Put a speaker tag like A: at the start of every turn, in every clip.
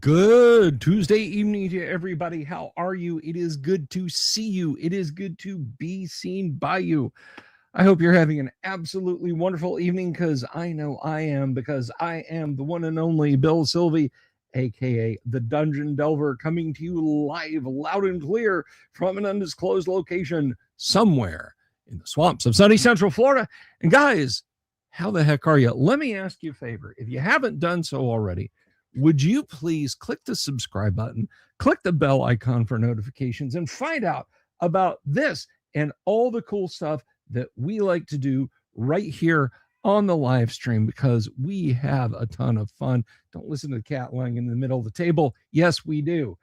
A: Good Tuesday evening to everybody. How are you? It is good to see you. It is good to be seen by you. I hope you're having an absolutely wonderful evening because I know I am, because I am the one and only Bill Sylvie, aka the Dungeon Delver, coming to you live, loud and clear from an undisclosed location somewhere in the swamps of sunny Central Florida. And guys, how the heck are you? Let me ask you a favor. If you haven't done so already, would you please click the subscribe button, click the bell icon for notifications, and find out about this and all the cool stuff that we like to do right here on the live stream, because we have a ton of fun. Don't listen to the cat lying in the middle of the table. Yes, we do.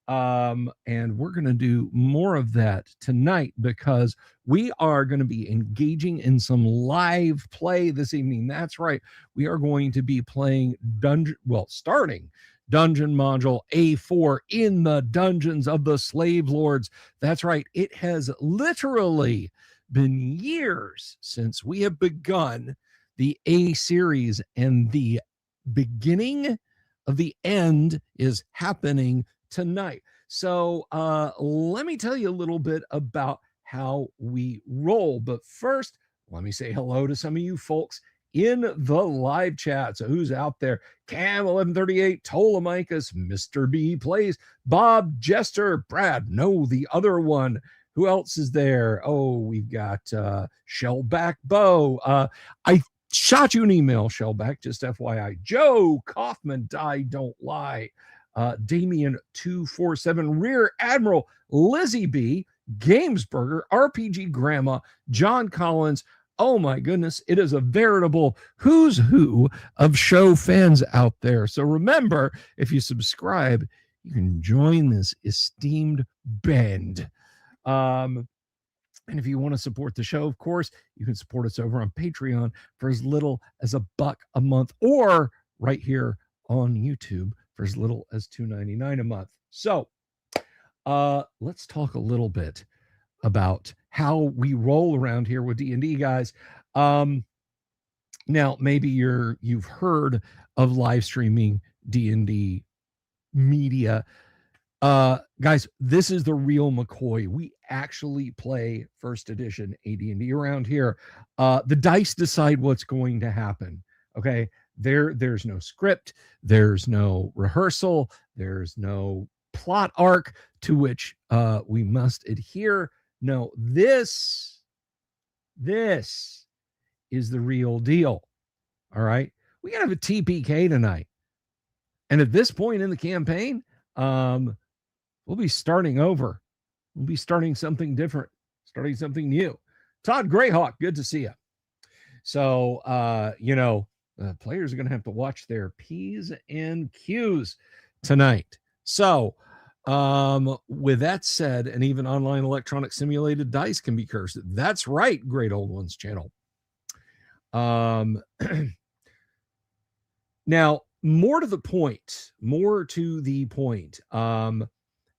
A: And we're going to do more of that tonight because we are going to be engaging in some live play this evening. That's right. We are going to be playing starting Dungeon Module A4 in the Dungeons of the Slave Lords. That's right. It has literally been years since we have begun the A series, and the beginning of the end is happening tonight. So let me tell you a little bit about how we roll. But first, let me say hello to some of you folks in the live chat. So who's out there? Cam 1138, Ptolemicus, Mr. B Plays, Bob Jester, Brad, no, the other one. Who else is there? Oh, we've got Shellback Bo. I shot you an email, Shellback, just FYI. Joe Kaufman, Die Don't Lie. Damien 247, Rear Admiral, Lizzie B, Gamesburger, RPG Grandma, John Collins. Oh my goodness, it is a veritable who's who of show fans out there. So remember, if you subscribe, you can join this esteemed band. And if you want to support the show, of course, you can support us over on Patreon for as little as $1 a month, or right here on YouTube for as little as $2.99 a month. So let's talk a little bit about how we roll around here with D&D, guys. Now, maybe you've heard of live streaming D&D media. Guys, this is the real McCoy. We actually play first edition AD&D around here. The dice decide what's going to happen. Okay. There's no script, there's no rehearsal, there's no plot arc to which we must adhere. No, this is the real deal. All right. We gotta have a TPK tonight. And at this point in the campaign, we'll be starting over. We'll be starting something different, starting something new. Todd Greyhawk, good to see you. So, players are going to have to watch their P's and Q's tonight. So, with that said, and even online electronic simulated dice can be cursed. That's right, Great Old Ones channel. Now, more to the point.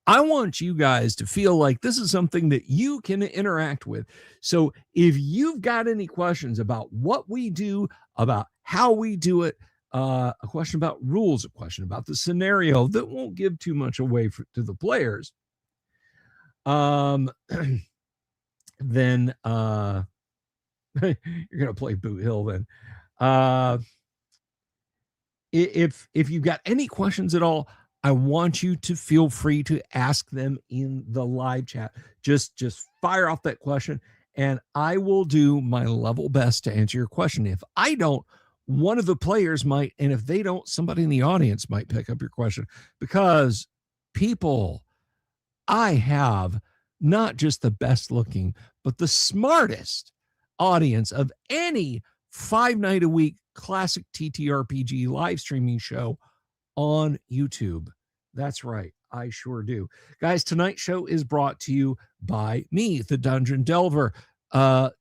A: I want you guys to feel like this is something that you can interact with. So if you've got any questions about what we do, about how we do it, a question about rules, a question about the scenario that won't give too much away to the players, then you're going to play Boot Hill then. If you've got any questions at all, I want you to feel free to ask them in the live chat. Just fire off that question, and I will do my level best to answer your question. If I don't, one of the players might, and if they don't, somebody in the audience might pick up your question, because people, I have not just the best looking, but the smartest audience of any 5-night-a-week classic TTRPG live streaming show on YouTube. That's right, I sure do. Guys, tonight's show is brought to you by me, the Dungeon Delver.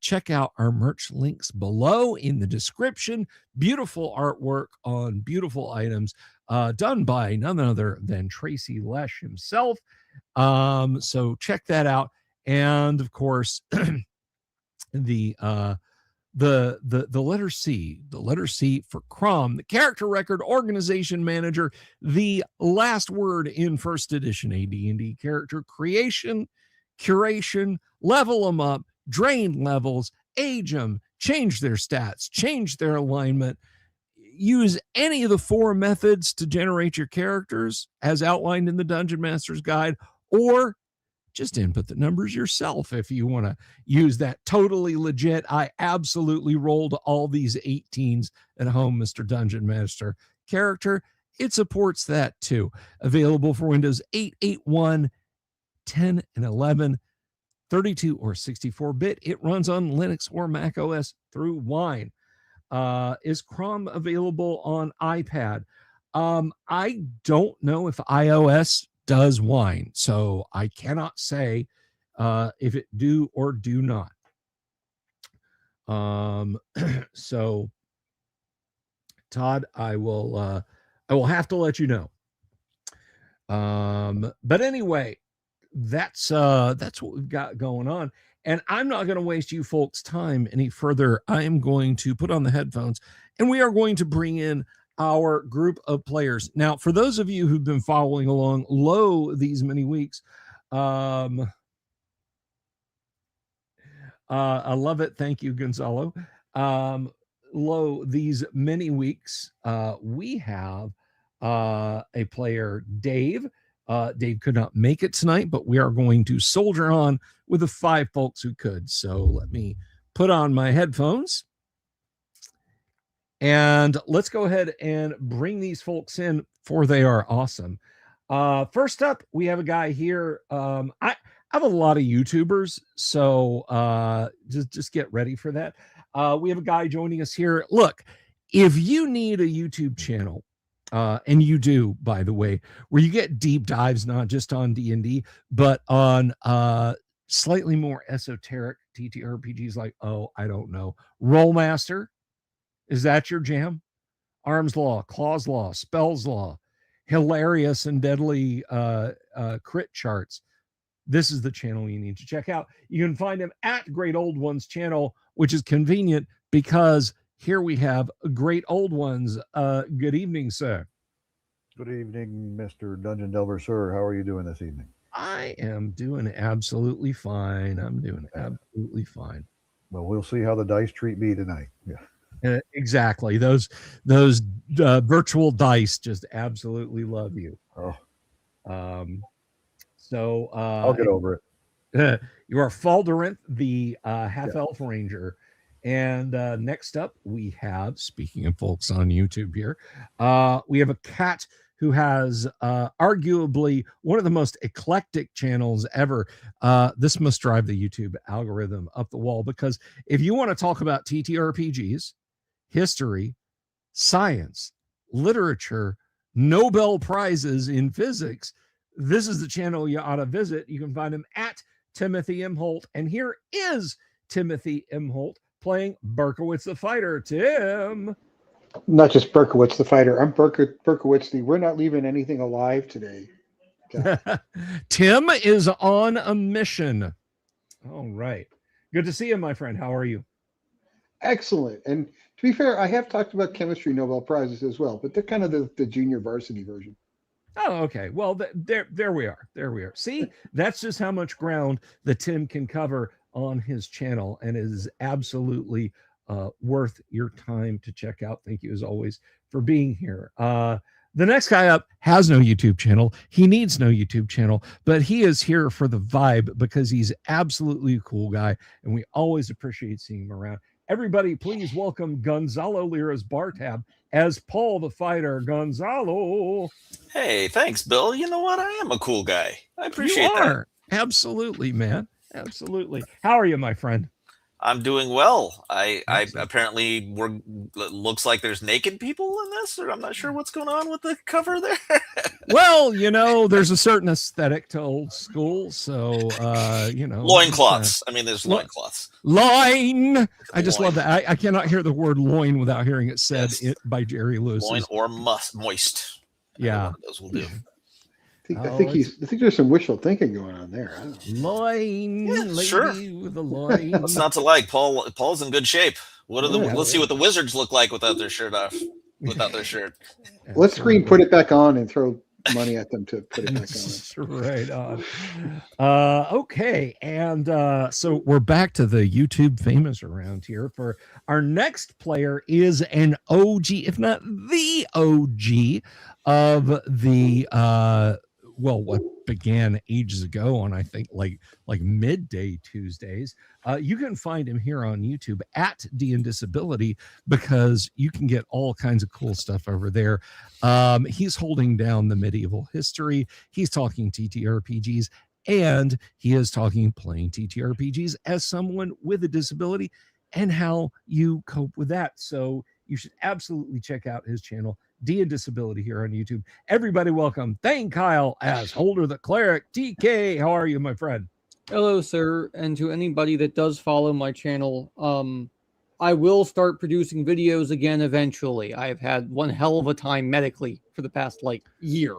A: Check out our merch links below in the description. Beautiful artwork on beautiful items, done by none other than Tracy Lesh himself. So check that out. And of course, the the letter C, for Crom, the character record organization manager, the last word in first edition AD&D character creation, curation, level them up, drain levels, age them, change their stats, change their alignment, use any of the 4 methods to generate your characters as outlined in the Dungeon Master's Guide, or just input the numbers yourself if you want to use that. Totally legit. I absolutely rolled all these 18s at home, Mr. Dungeon Master character. It supports that too. Available for Windows 8, 8.1, 10, and 11, 32 or 64-bit. It runs on Linux or Mac OS through Wine. Is Crom available on iPad? I don't know if iOS does Wine, so I cannot say if it do or do not. So Todd, I will have to let you know. But anyway, that's what we've got going on, and I'm not going to waste you folks' time any further. I am going to put on the headphones, and we are going to bring in our group of players. Now, for those of you who've been following along these many weeks, I love it. Thank you, Gonzalo. These many weeks, we have a player, Dave. Dave could not make it tonight, but we are going to soldier on with the 5 folks who could. So let me put on my headphones. And let's go ahead and bring these folks in, for they are awesome. First up, we have a guy here. I have a lot of YouTubers, so just get ready for that. We have a guy joining us here. Look, if you need a YouTube channel, and you do, by the way, where you get deep dives, not just on D&D, but on slightly more esoteric TTRPGs like, I don't know, Rollmaster. Is that your jam? Arms Law, Claws Law, Spells Law, hilarious and deadly crit charts. This is the channel you need to check out. You can find him at Great Old Ones channel, which is convenient because here we have Great Old Ones. Good evening, sir.
B: Good evening, Mr. Dungeon Delver, sir. How are you doing this evening?
A: I am doing absolutely fine. I'm doing absolutely fine.
B: Well, we'll see how the dice treat me tonight. Yeah.
A: Exactly. Those virtual dice just absolutely love you. So
B: I'll get over
A: it. You are Falderenth, the half-elf ranger. And next up, we have, speaking of folks on YouTube here, we have a cat who has arguably one of the most eclectic channels ever. This must drive the YouTube algorithm up the wall, because if you want to talk about TTRPGs, history, science, literature, Nobel Prizes in physics, this is the channel you ought to visit. You can find him at Timothy M. Holt. And here is Timothy M. Holt playing Berkowitz the Fighter. Tim.
C: Not just Berkowitz the Fighter. I'm Berkowitz the We're Not Leaving Anything Alive Today.
A: Tim is on a mission. All right. Good to see you, my friend. How are you?
C: Excellent. And to be fair, I have talked about chemistry Nobel Prizes as well, but they're kind of the junior varsity version.
A: Oh, okay. Well, there we are. There we are. See, that's just how much ground that Tim can cover on his channel, and it is absolutely worth your time to check out. Thank you, as always, for being here. The next guy up has no YouTube channel. He needs no YouTube channel, but he is here for the vibe because he's absolutely a cool guy, and we always appreciate seeing him around. Everybody, please welcome Gonzalo Lira's bar tab as Paul the Fighter. Gonzalo.
D: Hey, thanks, Bill. You know what? I am a cool guy. I appreciate that.
A: Absolutely, man. Absolutely. How are you, my friend?
D: I'm doing well. I apparently looks like there's naked people in this, or I'm not sure what's going on with the cover there.
A: Well, there's a certain aesthetic to old school, so
D: loincloths. I mean, there's loincloths.
A: Loin. I just love that. I cannot hear the word loin without hearing it said by Jerry Lewis.
D: Loin or moist.
A: Yeah,
D: those will do.
C: I think there's some wishful thinking going on there.
A: Loin,
D: yeah,
A: lady
D: sure.
A: with a loin.
D: What's not to like? Paul's in good shape. Let's see what the wizards look like without their shirt off. Without their shirt.
C: Let's screen put it back on and throw money at them to put it back on.
A: Right on. Okay, and so we're back to the YouTube famous around here. For our next player is an OG, if not the OG of the what began ages ago on, I think, like midday Tuesdays. You can find him here on YouTube at D&D Disability, because you can get all kinds of cool stuff over there. He's holding down the medieval history. He's talking TTRPGs, and he is talking playing TTRPGs as someone with a disability and how you cope with that. So you should absolutely check out his channel, D&D Disability, here on YouTube. Everybody welcome Thane Kyle as Holder the Cleric. TK, how are you, my friend?
E: Hello, sir. And to anybody that does follow my channel, I will start producing videos again eventually. I've had one hell of a time medically for the past year.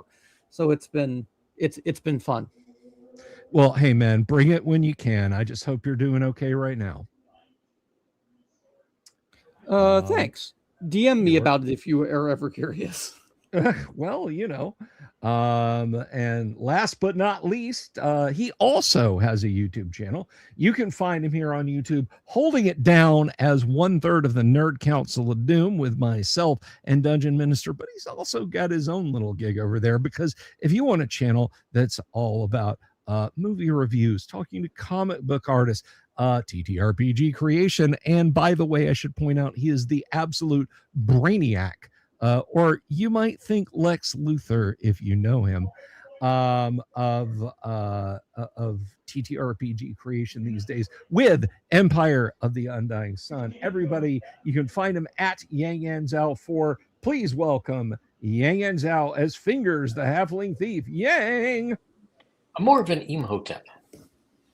E: So it's been fun.
A: Well, hey man, bring it when you can. I just hope you're doing okay right now.
E: Thanks. DM me about it if you are ever curious.
A: Well, and last but not least, he also has a YouTube channel. You can find him here on YouTube, holding it down as 1/3 of the Nerd Council of Doom with myself and Dungeon Minister. But he's also got his own little gig over there, because if you want a channel that's all about movie reviews, talking to comic book artists, TTRPG creation, and by the way, I should point out, he is the absolute brainiac, or you might think Lex Luthor if you know him, of TTRPG creation these days with Empire of the Undying Sun. Everybody, you can find him at Yang Yan Zhao 4. Please welcome Yang Yan Zhao as Fingers, the Halfling Thief. Yang!
F: I'm more of an Imhotep.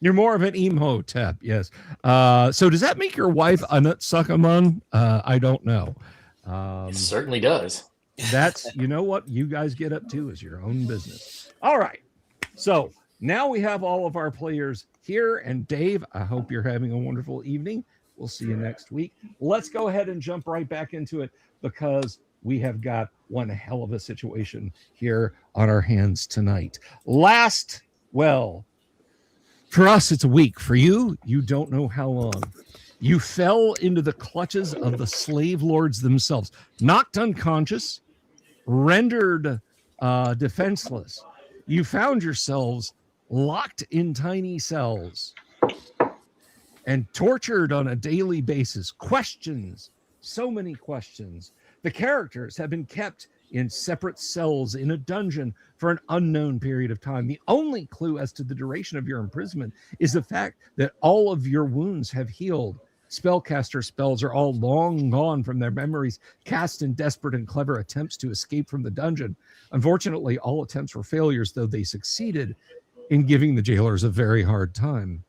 A: You're more of an Imhotep, yes. So does that make your wife a Nutsuckamon? I don't know.
F: It certainly does.
A: That's, you know what you guys get up to is your own business. All right. So now we have all of our players here. And Dave, I hope you're having a wonderful evening. We'll see you next week. Let's go ahead and jump right back into it, because we have got one hell of a situation here on our hands tonight. For us, it's a week. For you, you don't know how long. You fell into the clutches of the slave lords themselves, knocked unconscious, rendered defenseless. You found yourselves locked in tiny cells and tortured on a daily basis. Questions, so many questions. The characters have been kept in separate cells in a dungeon for an unknown period of time. The only clue as to the duration of your imprisonment is the fact that all of your wounds have healed. Spellcaster spells are all long gone from their memories, cast in desperate and clever attempts to escape from the dungeon. Unfortunately, all attempts were failures, though they succeeded in giving the jailers a very hard time.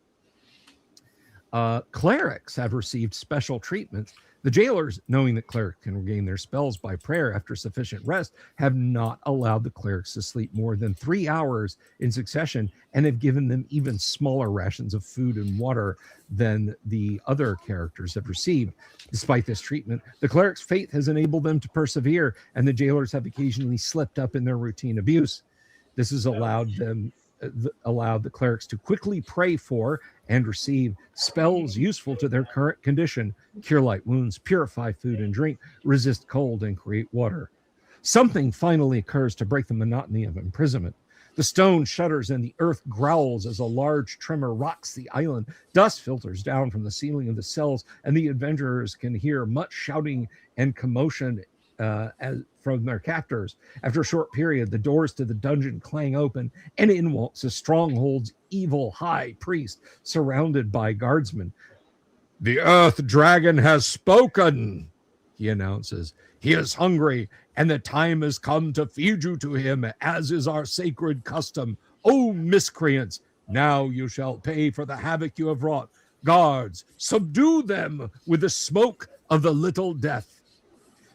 A: Clerics have received special treatment. The jailers, knowing that clerics can regain their spells by prayer after sufficient rest, have not allowed the clerics to sleep more than 3 hours in succession, and have given them even smaller rations of food and water than the other characters have received. Despite this treatment, the clerics' faith has enabled them to persevere, and the jailers have occasionally slipped up in their routine abuse. This has allowed the clerics to quickly pray for and receive spells useful to their current condition, cure light wounds, purify food and drink, resist cold, and create water. Something finally occurs to break the monotony of imprisonment. The stone shudders and the earth growls as a large tremor rocks the island. Dust filters down from the ceiling of the cells, and the adventurers can hear much shouting and commotion from their captors. After a short period, the doors to the dungeon clang open, and in walks the stronghold's evil high priest, surrounded by guardsmen. "The earth dragon has spoken," he announces. "He is hungry, and the time has come to feed you to him, as is our sacred custom. O miscreants, now you shall pay for the havoc you have wrought. Guards, subdue them with the smoke of the little death."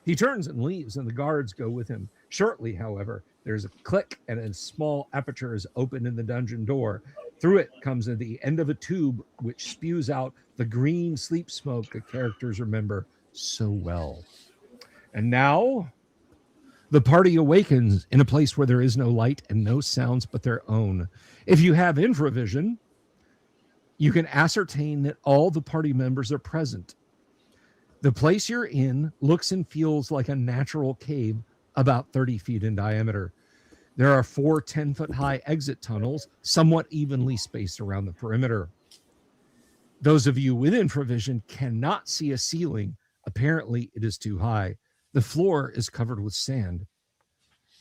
A: He turns and leaves, and the guards go with him. Shortly, however, there's a click, and a small aperture is opened in the dungeon door. Through it comes at the end of a tube which spews out the green sleep smoke that characters remember so well. And now the party awakens in a place where there is no light and no sounds but their own. If you have infravision, you can ascertain that all the party members are present. The place you're in looks and feels like a natural cave about 30 feet in diameter. There are 4 10-foot-high exit tunnels, somewhat evenly spaced around the perimeter. Those of you with infravision cannot see a ceiling. Apparently, it is too high. The floor is covered with sand.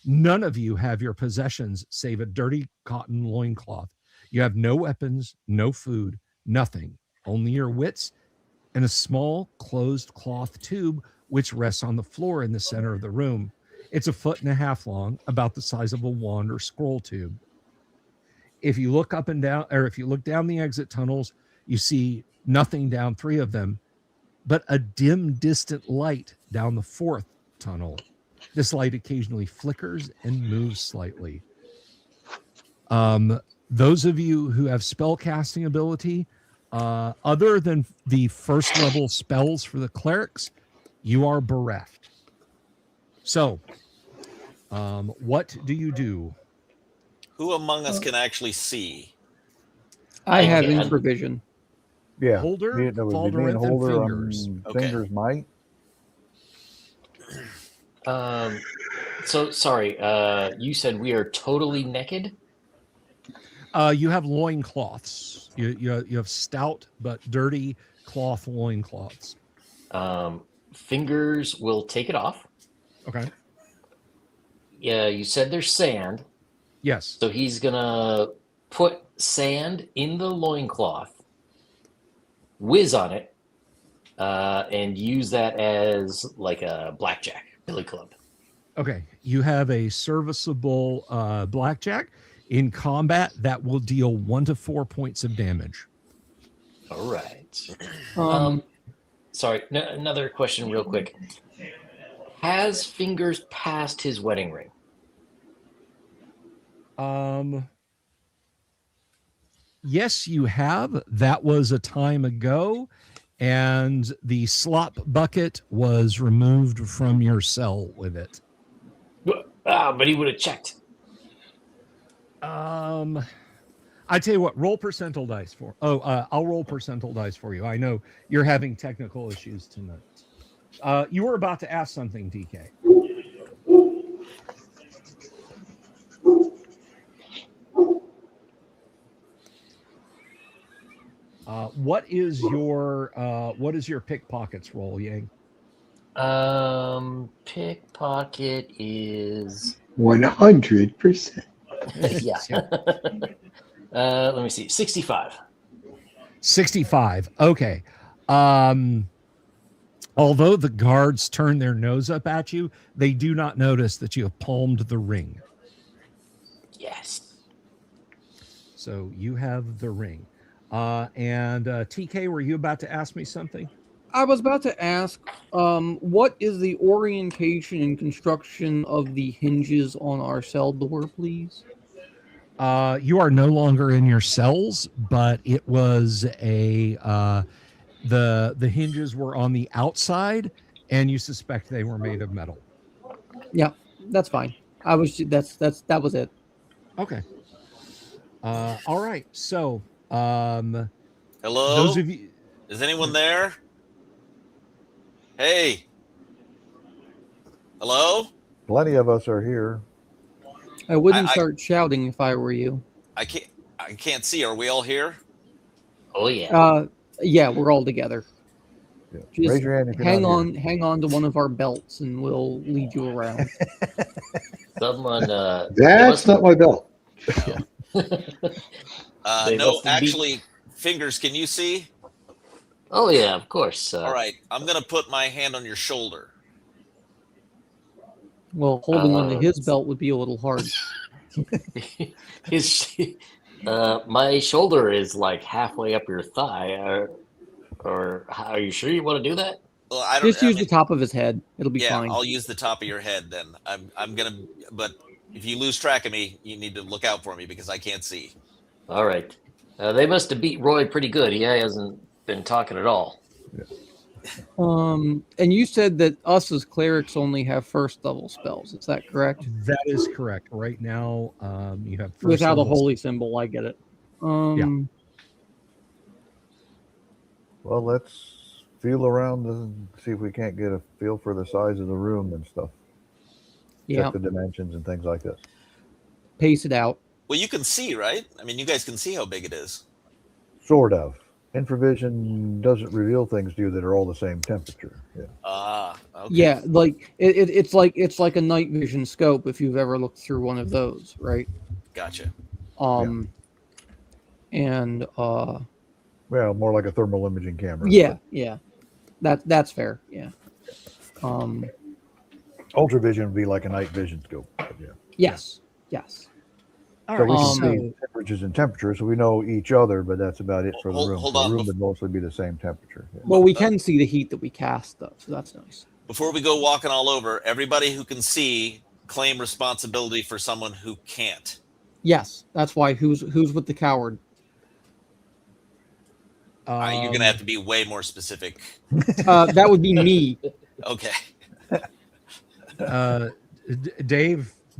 A: None of you have your possessions save a dirty cotton loincloth. You have no weapons, no food, nothing, only your wits and a small closed cloth tube which rests on the floor in the center of the room. It's 1.5 feet long, about the size of a wand or scroll tube. If you look up and down, or if you look down the exit tunnels, you see nothing down 3 of them, but a dim, distant light down the 4th tunnel. This light occasionally flickers and moves slightly. Those of you who have spell casting ability, other than the 1st level spells for the clerics, you are bereft. So, what do you do?
D: Who among us can actually see?
E: I have
F: can.
E: infravision.
B: Yeah.
A: Holder,
B: that would be me and
A: Faldorinth, and
B: Holder.
A: Fingers.
D: Okay.
B: Fingers might.
F: So sorry. You said we are totally naked.
A: You have loincloths. You have stout but dirty cloth loincloths.
F: Fingers will take it off.
A: Okay.
F: Yeah, you said there's sand.
A: Yes.
F: So he's gonna put sand in the loincloth, whiz on it, and use that as like a blackjack, billy club.
A: Okay. You have a serviceable blackjack. In combat, that will deal 1 to 4 points of damage.
F: All right.
E: Um,
F: Sorry, another question real quick. Has Fingers passed his wedding ring?
A: Yes, you have. That was a time ago, and the slop bucket was removed from your cell with it.
F: But he would have checked.
A: I tell you what, roll percentile dice for. I'll roll percentile dice for you. I know you're having technical issues tonight. You were about to ask something, DK. What is your pickpockets roll, Yang?
F: Pickpocket is
C: 100%.
F: yeah. Let me see. 65.
A: 65. Okay. Although the guards turn their nose up at you, they do not notice that you have palmed the ring.
F: Yes.
A: So you have the ring. And TK, were you about to ask me something?
E: I was about to ask, what is the orientation and construction of the hinges on our cell door, please?
A: You are no longer in your cells, but it was the hinges were on the outside, and you suspect they were made of metal.
E: Yeah, that's fine. That was it.
A: Okay. All right. So,
D: Hello?
A: those of you.
D: Is anyone there? Hey. Hello?
B: Plenty of us are here.
E: I wouldn't start shouting if I were you.
D: I can't see. Are we all here?
F: Oh yeah.
E: Yeah, we're all together.
B: Yeah.
E: Just
B: Raise your hand if you're
E: hang
B: not
E: on, hang on to one of our belts, and we'll lead you around.
F: Someone.
C: That's not my belt.
F: They
D: No,
F: must have
D: actually, Fingers, can you see?
F: Oh yeah, of course.
D: All right. I'm going to put my hand on your shoulder.
E: Well, holding onto his belt would be a little hard.
F: My shoulder is like halfway up your thigh. Or are you sure you want to do that?
D: Well, I don't
E: Just use the top of his head. It'll be
D: yeah,
E: fine.
D: I'll use the top of your head then. I'm going to, but if you lose track of me, you need to look out for me because I can't see.
F: All right. They must have beat Roy pretty good. He hasn't been talking at all.
E: And you said that us as clerics only have first level spells. Is that correct?
A: That is correct. Right now, you have first
E: Without a
A: level-
E: holy symbol, I get it.
B: Well, let's feel around and see if we can't get a feel for the size of the room and stuff.
E: Yeah,
B: Check the dimensions and things like this.
E: pace it out.
D: Well, you can see, right? I mean, you guys can see how big it is.
B: Sort of. Infravision doesn't reveal things to you that are all the same temperature. Yeah.
D: Okay.
E: Yeah, like it's like a night vision scope if you've ever looked through one of those, right?
D: Gotcha.
E: And
B: Well, more like a thermal imaging camera.
E: yeah, that's fair. Yeah.
B: Ultravision would be like a night vision scope. But yeah.
E: Yes.
A: All
B: So
A: right,
B: we can
A: so
B: see temperatures and temperatures, so we know each other, but that's about it for the room.
D: Hold
B: The
D: on.
B: room would mostly be the same temperature. Yeah.
E: Well, we can see the heat that we cast, though, so that's nice.
D: Before we go walking all over, everybody who can see claim responsibility for someone who can't.
E: Yes, that's why. Who's with the coward?
D: You're gonna have to be way more specific.
E: That would be me.
D: Okay.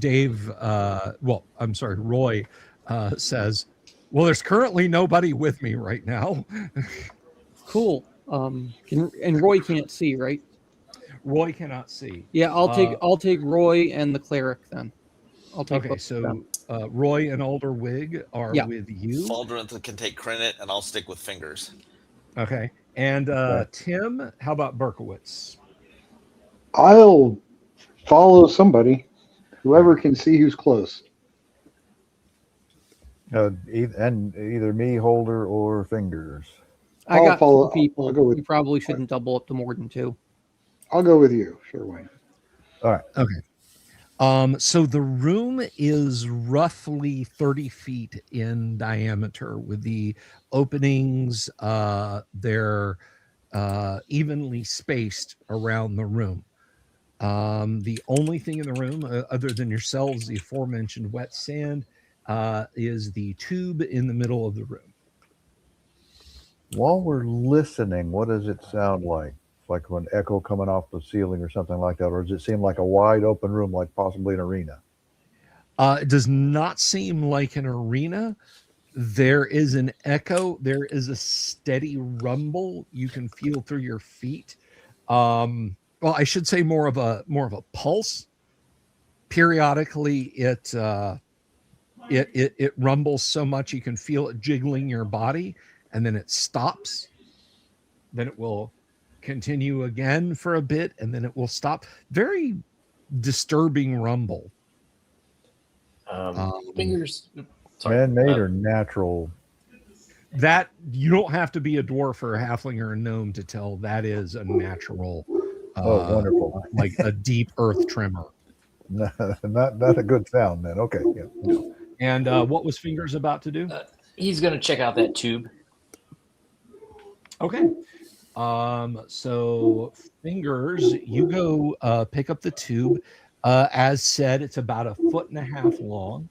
A: Dave, well, I'm sorry, Roy says, well, there's currently nobody with me right now.
E: Cool. And Roy can't see, right?
A: Roy cannot see.
E: Yeah, I'll take Roy and the cleric then. I'll take.
A: Okay,
E: both of
A: so
E: them.
A: Roy and Alder Wig are with you.
D: Faldrin can take Credit, and I'll stick with Fingers.
A: Okay, and Tim, how about Berkowitz?
C: I'll follow somebody, whoever can see who's close.
B: Either me, Holder, or Fingers.
E: I
C: I'll
E: got
C: follow-
E: two people.
C: I'll go with-
E: You probably shouldn't double up to more than two.
C: I'll go with you. Sure, Wayne.
B: All right.
A: Okay. So the room is roughly 30 feet in diameter, with the openings they're evenly spaced around the room. The only thing in the room, other than yourselves, the aforementioned wet sand, is the tube in the middle of the room.
B: While we're listening, what does it sound like? Like an echo coming off the ceiling or something like that? Or does it seem like a wide open room, like possibly an arena?
A: It does not seem like an arena. There is an echo. There is a steady rumble you can feel through your feet. Well, I should say more of a pulse. Periodically, it rumbles so much you can feel it jiggling your body, and then it stops. Then it will continue again for a bit, and then it will stop. Very disturbing rumble.
F: Fingers. Sorry.
B: Man-made or natural?
A: That you don't have to be a dwarf or a halfling or a gnome to tell that is a natural.
B: Oh, wonderful!
A: Like a deep earth tremor.
B: not a good sound then. Okay. Yeah.
A: And what was Fingers about to do?
F: He's going to check out that tube.
A: Okay. So Fingers, you go pick up the tube. As said, it's about 1.5 feet long.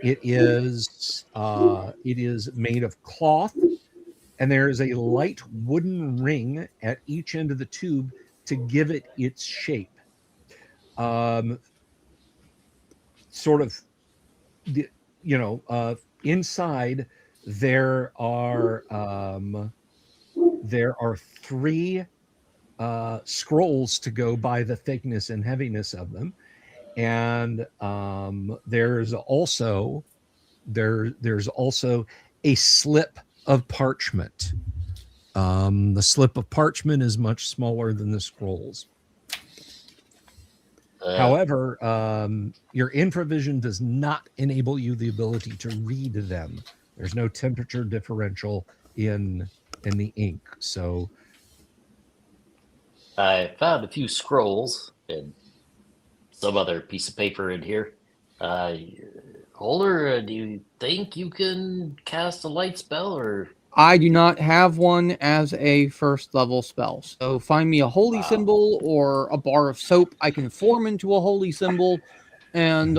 A: It is made of cloth, and there is a light wooden ring at each end of the tube to give it its shape. Sort of, inside there are 3 scrolls to go by the thickness and heaviness of them, and there's also a slip of parchment. The slip of parchment is much smaller than the scrolls. However, your infravision does not enable you the ability to read them. There's no temperature differential in the ink. So
F: I found a few scrolls and some other piece of paper in here. Holder, do you think you can cast a light spell, or?
E: I do not have one as a first level spell. So find me a holy symbol or a bar of soap. I can form into a holy symbol, and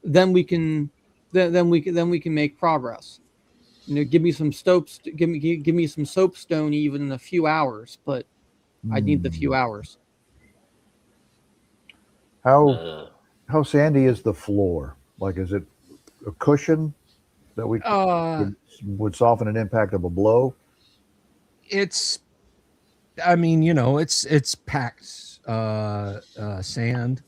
E: then we can make progress. give me some give me some soapstone even in a few hours, but I need the few hours.
B: How sandy is the floor? Like, is it a cushion that we would soften an impact of a blow?
A: It's, I mean, it's packed sand.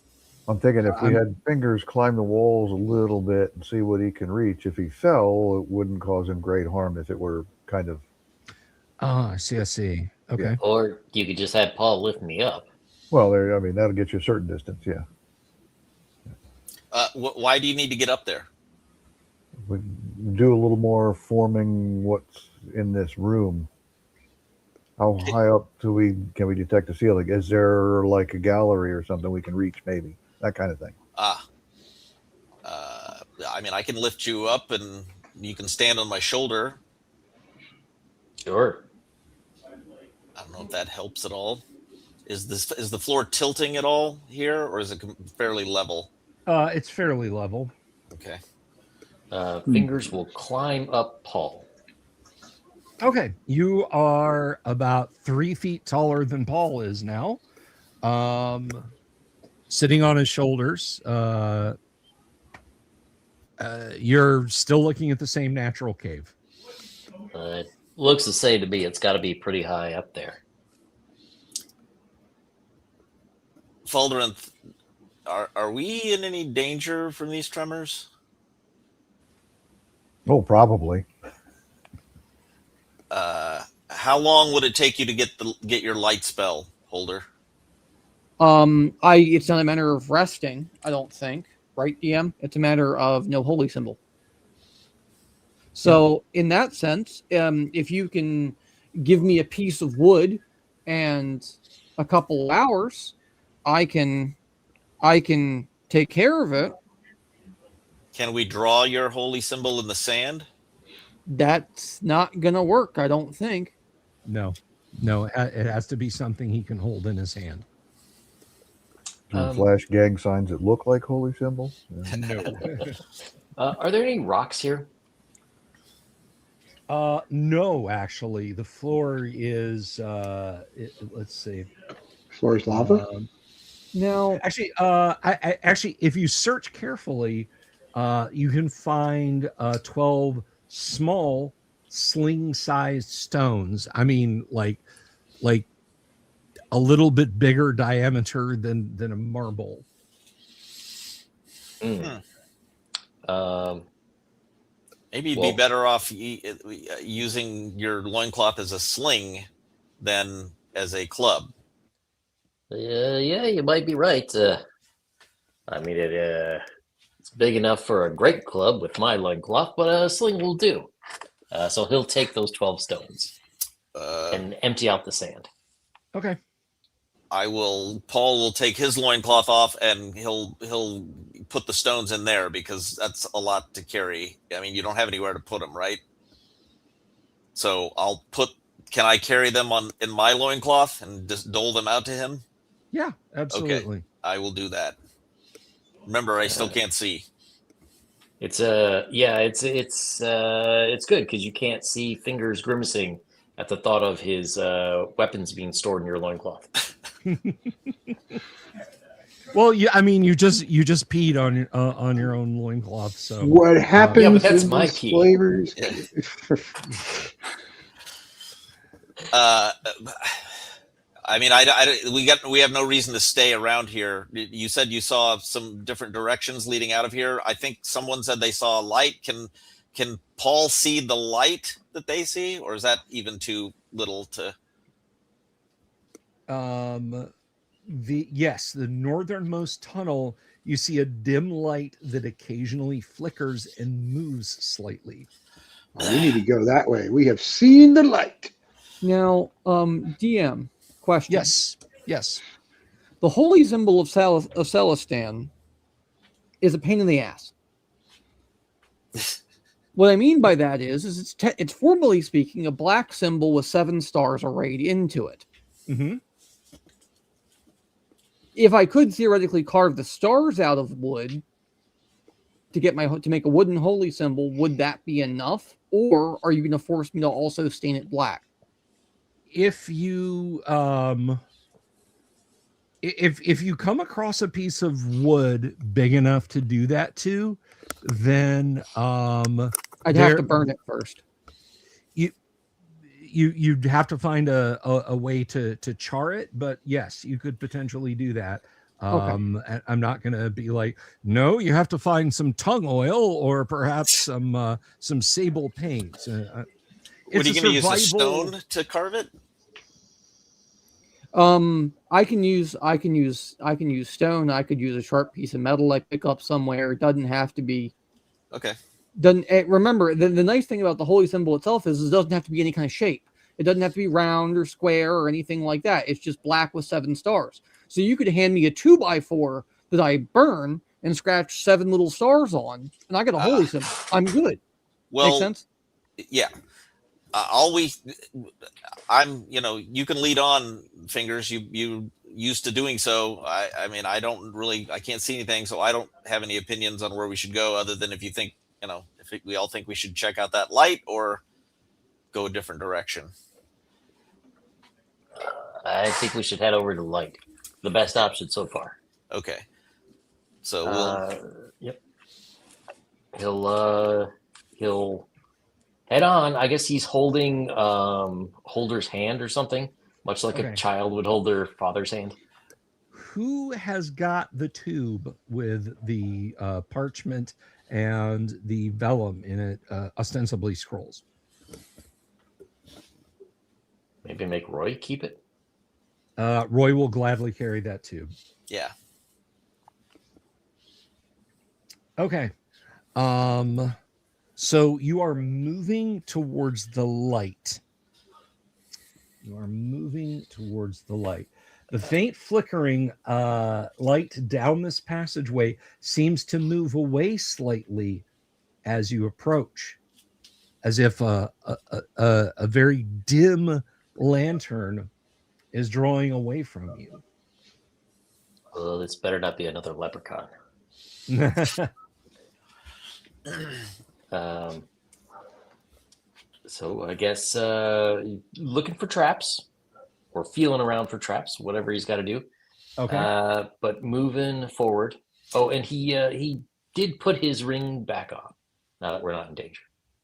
B: I'm thinking if we had fingers climb the walls a little bit and see what he can reach, if he fell, it wouldn't cause him great harm if it were kind of.
A: I see. Okay.
B: Yeah.
F: Or you could just have Paul lift me up.
B: Well, I mean, that'll get you a certain distance, yeah.
D: Why do you need to get up there?
B: We do a little more forming what's in this room. How high up can we detect the ceiling? Is there like a gallery or something we can reach, maybe? That kind of thing.
D: I mean, I can lift you up and you can stand on my shoulder.
F: Sure.
D: I don't know if that helps at all. Is the floor tilting at all here, or is it fairly level?
A: It's fairly level.
D: Okay.
F: Fingers will climb up Paul.
A: Okay, you are about 3 feet taller than Paul is now. Sitting on his shoulders. You're still looking at the same natural cave.
F: It looks the same to me. It's got to be pretty high up there.
D: Falderin, are we in any danger from these tremors?
B: Oh, probably.
D: How long would it take you to get your light spell, Holder?
E: It's not a matter of resting, I don't think, right, DM? It's a matter of no holy symbol. So in that sense, if you can give me a piece of wood and a couple hours, I can take care of it.
D: Can we draw your holy symbol in the sand?
E: That's not gonna work, I don't think.
A: No, it has to be something he can hold in his hand.
B: Do flash gang signs that look like holy symbols? Yeah.
A: No.
F: Are there any rocks here?
A: No, actually, the floor is. Let's see.
C: Floor is lava.
E: No.
A: Actually, I actually, if you search carefully, you can find 12 small sling-sized stones. I mean, like a little bit bigger diameter than a marble.
D: Maybe you'd be better off using your loincloth as a sling than as a club.
F: Yeah, you might be right. I mean, it's big enough for a great club with my loincloth, but a sling will do. So he'll take those 12 stones and empty out the sand.
A: Okay.
D: Paul will take his loincloth off and he'll put the stones in there because that's a lot to carry. I mean, you don't have anywhere to put them, right? So can I carry them in my loincloth and just dole them out to him?
A: Yeah, absolutely.
D: Okay, I will do that. Remember, I still can't see.
F: It's good because you can't see Fingers grimacing at the thought of his weapons being stored in your loincloth.
A: Well, I mean, you just peed on your own loincloth. So
C: what happens?
F: Yeah, but that's
C: in
F: my
C: these
F: key.
C: Flavors.
D: I mean, we have no reason to stay around here. You said you saw some different directions leading out of here. I think someone said they saw a light. Can Paul see the light that they see, or is that even too little to?
A: The northernmost tunnel, you see a dim light that occasionally flickers and moves slightly.
C: Oh, we need to go that way. We have seen the light.
E: Now, DM question.
A: Yes.
E: The holy symbol of Celestan is a pain in the ass. What I mean by that is it's formally speaking a black symbol with 7 stars arrayed into it.
A: Mm-hmm.
E: If I could theoretically carve the stars out of wood to make a wooden holy symbol, would that be enough? or are you going to force me to also stain it black?
A: If you if you come across a piece of wood big enough to do that to, then
E: I'd have to burn it first.
A: You'd have to find a way to char it, but yes, you could potentially do that. And I'm not going to be like, no, you have to find some tung oil or perhaps some sable paint.
D: What are you going to use, a stone to carve it?
E: I can use stone. I could use a sharp piece of metal I pick up somewhere. It doesn't have to be.
D: Okay.
E: Remember, the nice thing about the holy symbol itself is it doesn't have to be any kind of shape. It doesn't have to be round or square or anything like that. It's just black with 7 stars. So you could hand me a 2x4 that I burn and scratch 7 little stars on, and I got a holy symbol. I'm good.
D: Well,
E: Make sense?
D: Yeah. You can lead on, Fingers. You used to doing so. I mean, I can't see anything, so I don't have any opinions on where we should go, other than if you think, if we all think we should check out that light or go a different direction.
F: I think we should head over to light. The best option so far.
D: Okay. So
F: yep. He'll head on. I guess he's holding Holder's hand or something, much like a child would hold their father's hand.
A: Who has got the tube with the parchment and the vellum in it, ostensibly scrolls?
F: Maybe make Roy keep it.
A: Roy will gladly carry that tube.
D: Yeah.
A: Okay. So you are moving towards the light. You are moving towards the light. The faint flickering light down this passageway seems to move away slightly as you approach, as if a very dim lantern is drawing away from you.
F: Well, this better not be another leprechaun. So I guess looking for traps or feeling around for traps, whatever he's got to do.
A: Okay.
F: But moving forward. Oh, and he did put his ring back on. Now that we're not in danger.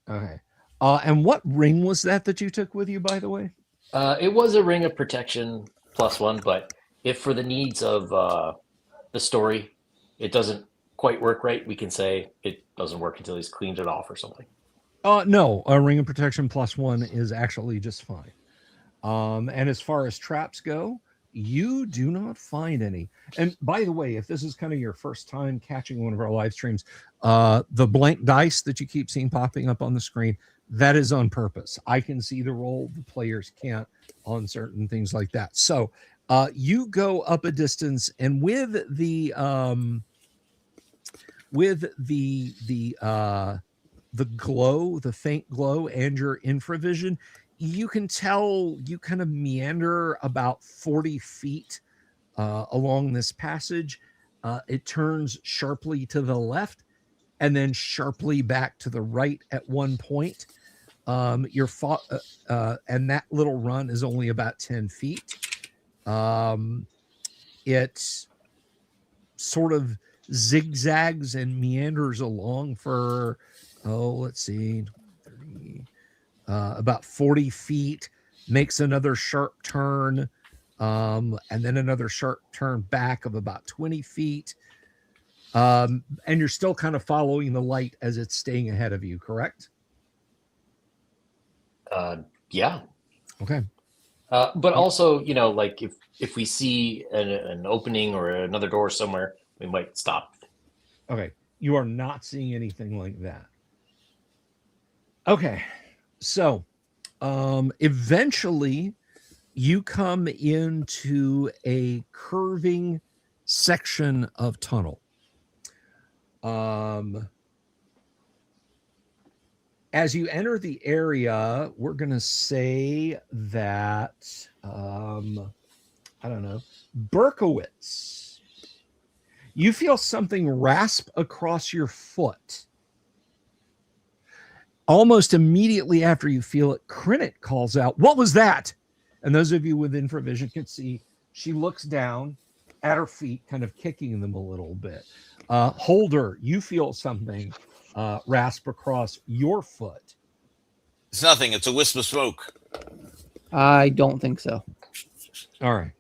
A: Okay. And what ring was that you took with you, by the way?
F: It was a ring of protection +1, but if for the needs of the story, it doesn't quite work right, we can say it doesn't work until he's cleaned it off or something.
A: No, a ring of protection +1 is actually just fine. And as far as traps go, you do not find any. And by the way, if this is kind of your first time catching one of our live streams, the blank dice that you keep seeing popping up on the screen, that is on purpose. I can see the roll, the players can't on certain things like that. So you go up a distance, and with the glow, the faint glow, and your infravision, you can tell you kind of meander about 40 feet along this passage. It turns sharply to the left and then sharply back to the right at one point. And that little run is only about 10 feet. It sort of zigzags and meanders along for, let's see, 30, about 40 feet, makes another sharp turn, and then another sharp turn back of about 20 feet. And you're still kind of following the light as it's staying ahead of you, correct?
F: Yeah.
A: Okay.
F: But also, like if we see an opening or another door somewhere, we might stop.
A: Okay. You are not seeing anything like that. Okay. So, eventually you come into a curving section of tunnel. As you enter the area, we're going to say that, I don't know, Berkowitz, you feel something rasp across your foot. almost immediately after you feel it, Crinit calls out, "What was that?" And those of you with infravision can see she looks down at her feet, kind of kicking them a little bit. Holder, you feel something rasp across your foot.
D: It's nothing. It's a wisp of smoke.
E: I don't think so.
A: All right.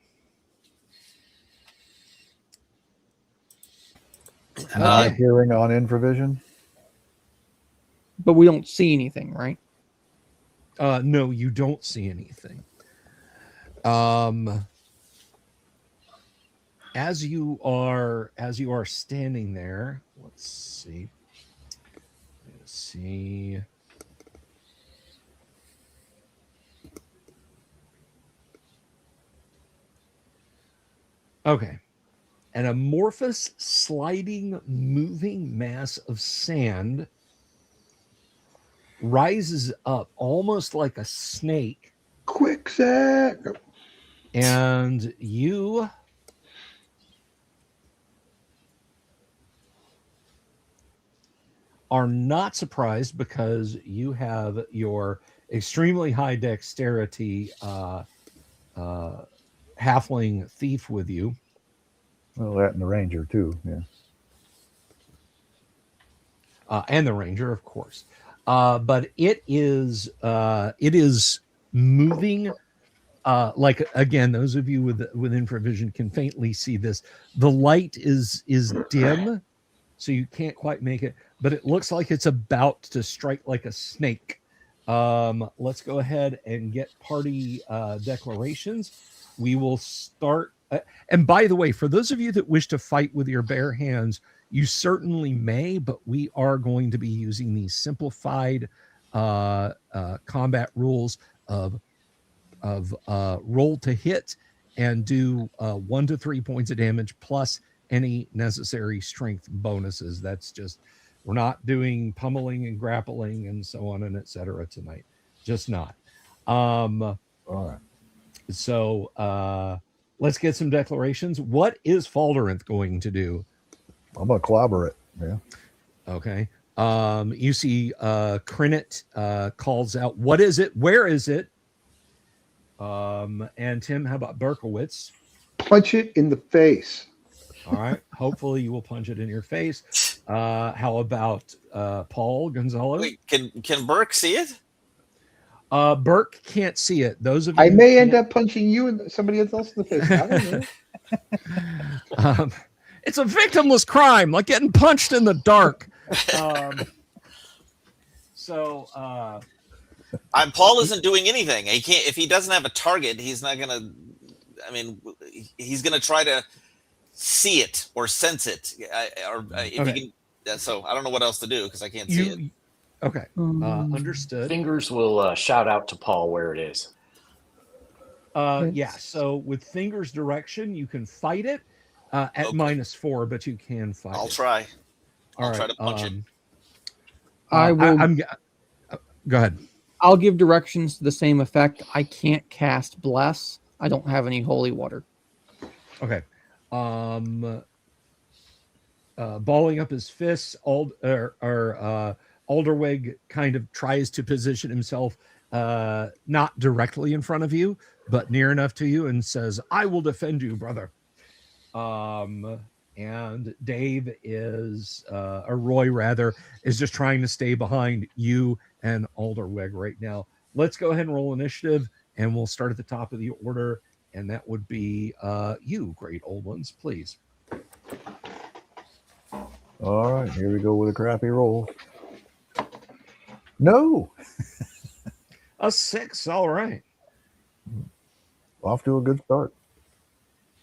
B: Not hearing on infravision.
E: But we don't see anything, right?
A: No, you don't see anything. As you are standing there, let's see. Okay. An amorphous, sliding, moving mass of sand rises up almost like a snake.
C: Quicksand.
A: And you are not surprised because you have your extremely high dexterity halfling thief with you.
B: Well, that and the ranger too. Yeah.
A: And the ranger, of course. But it is moving. Like, again, those of you with infravision can faintly see this. The light is dim, so you can't quite make it, but it looks like it's about to strike like a snake. Let's go ahead and get party declarations. We will start. And by the way, for those of you that wish to fight with your bare hands, you certainly may, but we are going to be using these simplified combat rules of roll to hit and do 1 to 3 points of damage plus any necessary strength bonuses. That's just, we're not doing pummeling and grappling and so on and etc. tonight. Just not.
B: All right.
A: So let's get some declarations. What is Faldorinth going to do?
B: I'm gonna clobber it. Yeah.
A: Okay. You see Crinit calls out, "What is it? Where is it?" And Tim, how about Berkowitz?
C: Punch it in the face.
A: All right. Hopefully you will punch it in your face. How about Paul Gonzalo?
D: Wait, can Burke see it?
A: Burke can't see it. Those of you
C: I
A: who
C: may
A: can't-
C: end up punching you and somebody else in the face. I don't know.
A: It's a victimless crime, like getting punched in the dark.
D: Paul isn't doing anything. He can't. If he doesn't have a target, he's not gonna. I mean, he's gonna try to see it or sense it, if
A: Okay.
D: he can. So I don't know what else to do because I can't see it.
A: Okay. Understood.
F: Fingers will shout out to Paul where it is.
A: Yeah. So with fingers direction, you can fight it at
D: Okay.
A: -4, but you can fight
D: I'll
A: it.
D: try.
A: All
D: I'll try
A: right,
D: to punch it.
E: I will.
A: Go ahead.
E: I'll give directions to the same effect. I can't cast Bless. I don't have any holy water.
A: Okay. Balling up his fists, Alderweg kind of tries to position himself not directly in front of you, but near enough to you, and says, "I will defend you, brother." And Dave is, or Roy rather, is just trying to stay behind you and Alderweg right now. Let's go ahead and roll initiative, and we'll start at the top of the order, and that would be you, great old ones, please.
B: All right. Here we go with a crappy roll. No.
A: A 6, all right.
B: Off to a good start.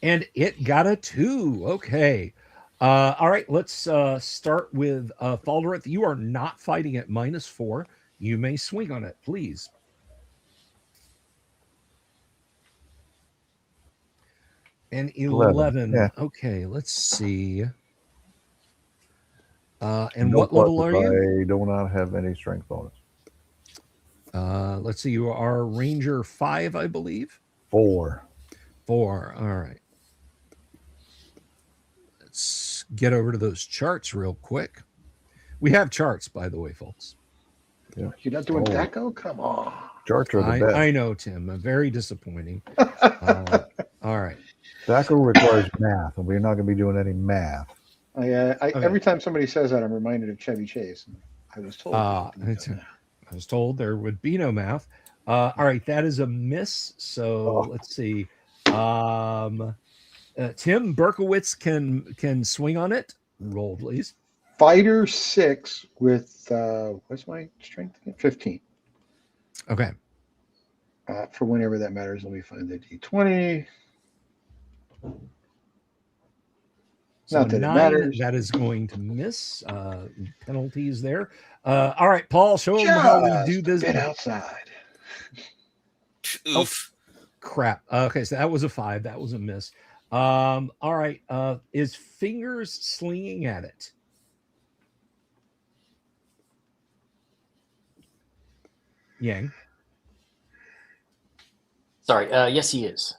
A: And it got a 2. Okay. All right, let's start with Faldorinth. You are not fighting at -4. You may swing on it, please. And 11.
B: Yeah.
A: Okay, let's see. And
B: No
A: what level are you?
B: I do not have any strength bonus.
A: Let's see. You are Ranger 5, I believe.
B: 4.
A: 4. All right. Let's get over to those charts real quick. We have charts, by the way, folks.
B: Yeah.
C: You're not doing
B: Oh.
C: DACO? Come on.
B: Charts are the best.
A: I know, Tim. Very disappointing. All right.
B: DACO requires math, and we're not going to be doing any math.
C: Every time somebody says that, I'm reminded of Chevy Chase. I was told.
A: I was told there would be no math. All right, that is a miss. So let's see. Tim Berkowitz can swing on it. Roll, please.
C: Fighter 6 with what's my strength again? 15.
A: Okay.
C: For whenever that matters, let me find the D20.
A: So
C: Not that it
A: 9,
C: matters.
A: that is going to miss. Penalties there. All right, Paul, show them how we do this.
C: Get outside.
D: Oof.
A: Crap. Okay, so that was a 5. That was a miss. All right. Is fingers slinging at it? Yang.
F: Sorry. Yes, he is.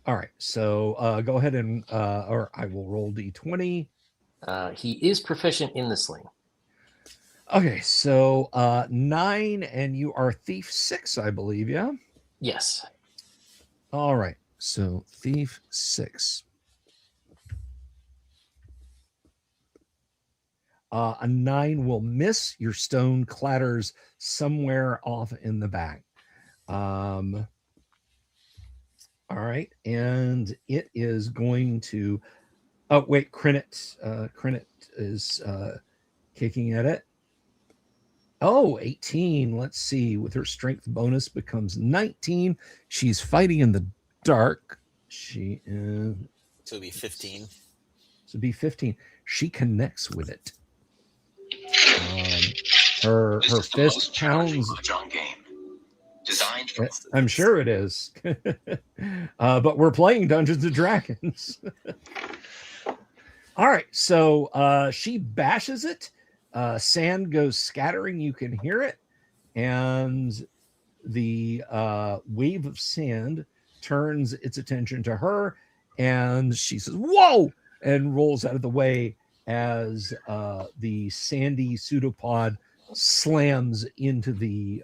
A: All right. So go ahead and or I will roll D20.
F: He is proficient in the sling.
A: Okay, so 9, and you are thief 6, I believe. Yeah.
F: Yes.
A: All right. So thief 6. A 9 will miss. Your stone clatters somewhere off in the back. All right, and it is going to. Oh wait, Crinit. Crinit is kicking at it. Oh, 18. Let's see. With her strength bonus becomes 19. She's fighting in the dark. She is.
D: So it'll be 15.
A: So be 15. She connects with it. Her fist pounds.
G: Designed
A: I'm sure it is. But we're playing Dungeons and Dragons. All right, so she bashes it. Sand goes scattering. You can hear it. And the wave of sand turns its attention to her. And she says, "Whoa!" and rolls out of the way as the sandy pseudopod slams into the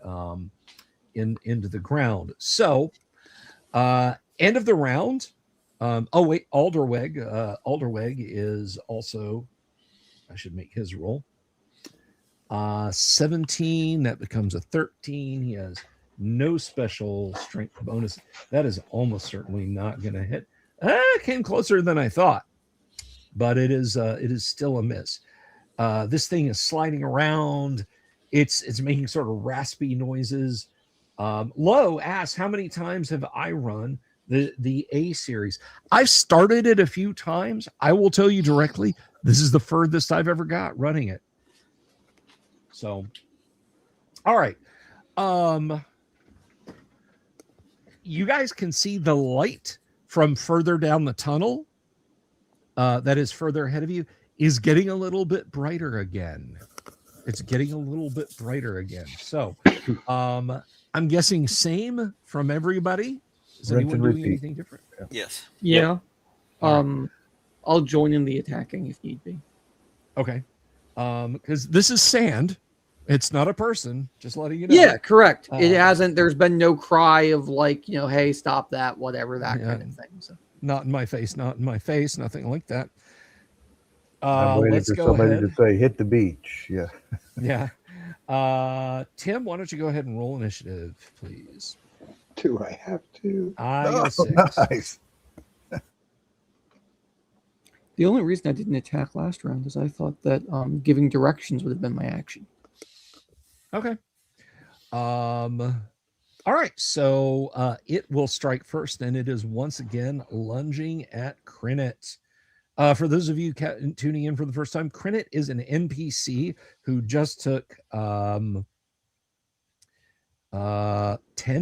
A: into the ground. So end of the round. Oh wait, Alderweg. Alderweg is also, I should make his roll. 17, that becomes a 13. He has no special strength bonus. That is almost certainly not going to hit. Came closer than I thought, but it is still a miss. This thing is sliding around. It's making sort of raspy noises. Lowe asks, how many times have I run the A series? I've started it a few times. I will tell you directly, this is the furthest I've ever got running it. So, all right. You guys can see the light from further down the tunnel that is further ahead of you is getting a little bit brighter again. It's getting a little bit brighter again. So, I'm guessing same from everybody. Is anyone doing anything different?
D: Yes.
E: Yeah. I'll join in the attacking if need be.
A: Okay. Because this is sand. It's not a person. Just letting you know.
E: Yeah, correct. It hasn't. There's been no cry of like, hey, stop that, whatever, that kind of thing. So.
A: Not in my face. Not in my face. Nothing like that.
B: I'm waiting
A: Let's
B: for
A: go
B: somebody
A: ahead.
B: to say, hit the beach. Yeah.
A: Yeah. Tim, why don't you go ahead and roll initiative, please?
C: Do I have to?
A: I got a 6.
B: Nice.
E: The only reason I didn't attack last round is I thought that giving directions would have been my action.
A: Okay. All right. So it will strike first, and it is once again lunging at Crinit. For those of you tuning in for the first time, Crinit is an NPC who just took 10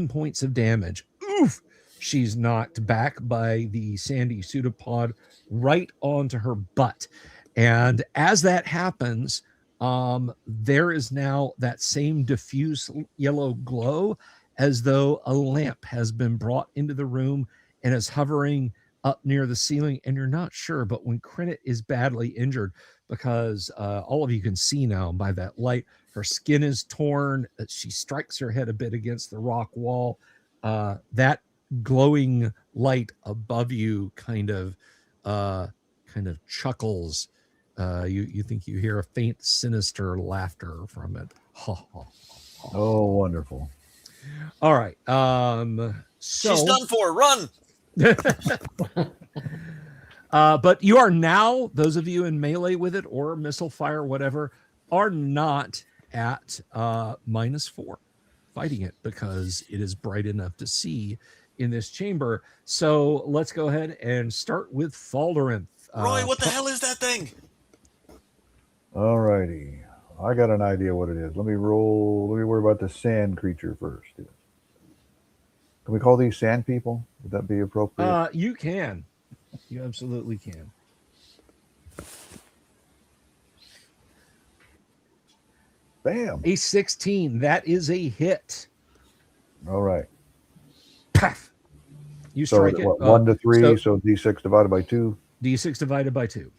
A: points of damage. Oof! She's knocked back by the sandy pseudopod right onto her butt. And as that happens, there is now that same diffuse yellow glow as though a lamp has been brought into the room and is hovering up near the ceiling, and you're not sure. But when Crinit is badly injured, because all of you can see now by that light, her skin is torn. She strikes her head a bit against the rock wall. That glowing light above you kind of chuckles. You think you hear a faint, sinister laughter from it. Ha, ha, ha.
B: Oh, wonderful.
A: All right.
D: She's done for. Run.
A: But you are now, those of you in melee with it or missile fire, whatever, are not at -4 fighting it because it is bright enough to see in this chamber. So let's go ahead and start with Faldarinth.
D: Roy, what the hell is that thing?
B: All righty. I got an idea what it is. Let me roll. Let me worry about the sand creature first. Can we call these sand people? Would that be appropriate?
A: You can. You absolutely can.
B: Bam.
A: A 16. That is a hit.
B: All right.
A: Paff. You
B: So
A: strike it.
B: what, 1 to 3, so D6 divided by 2.
A: D6 divided by 2.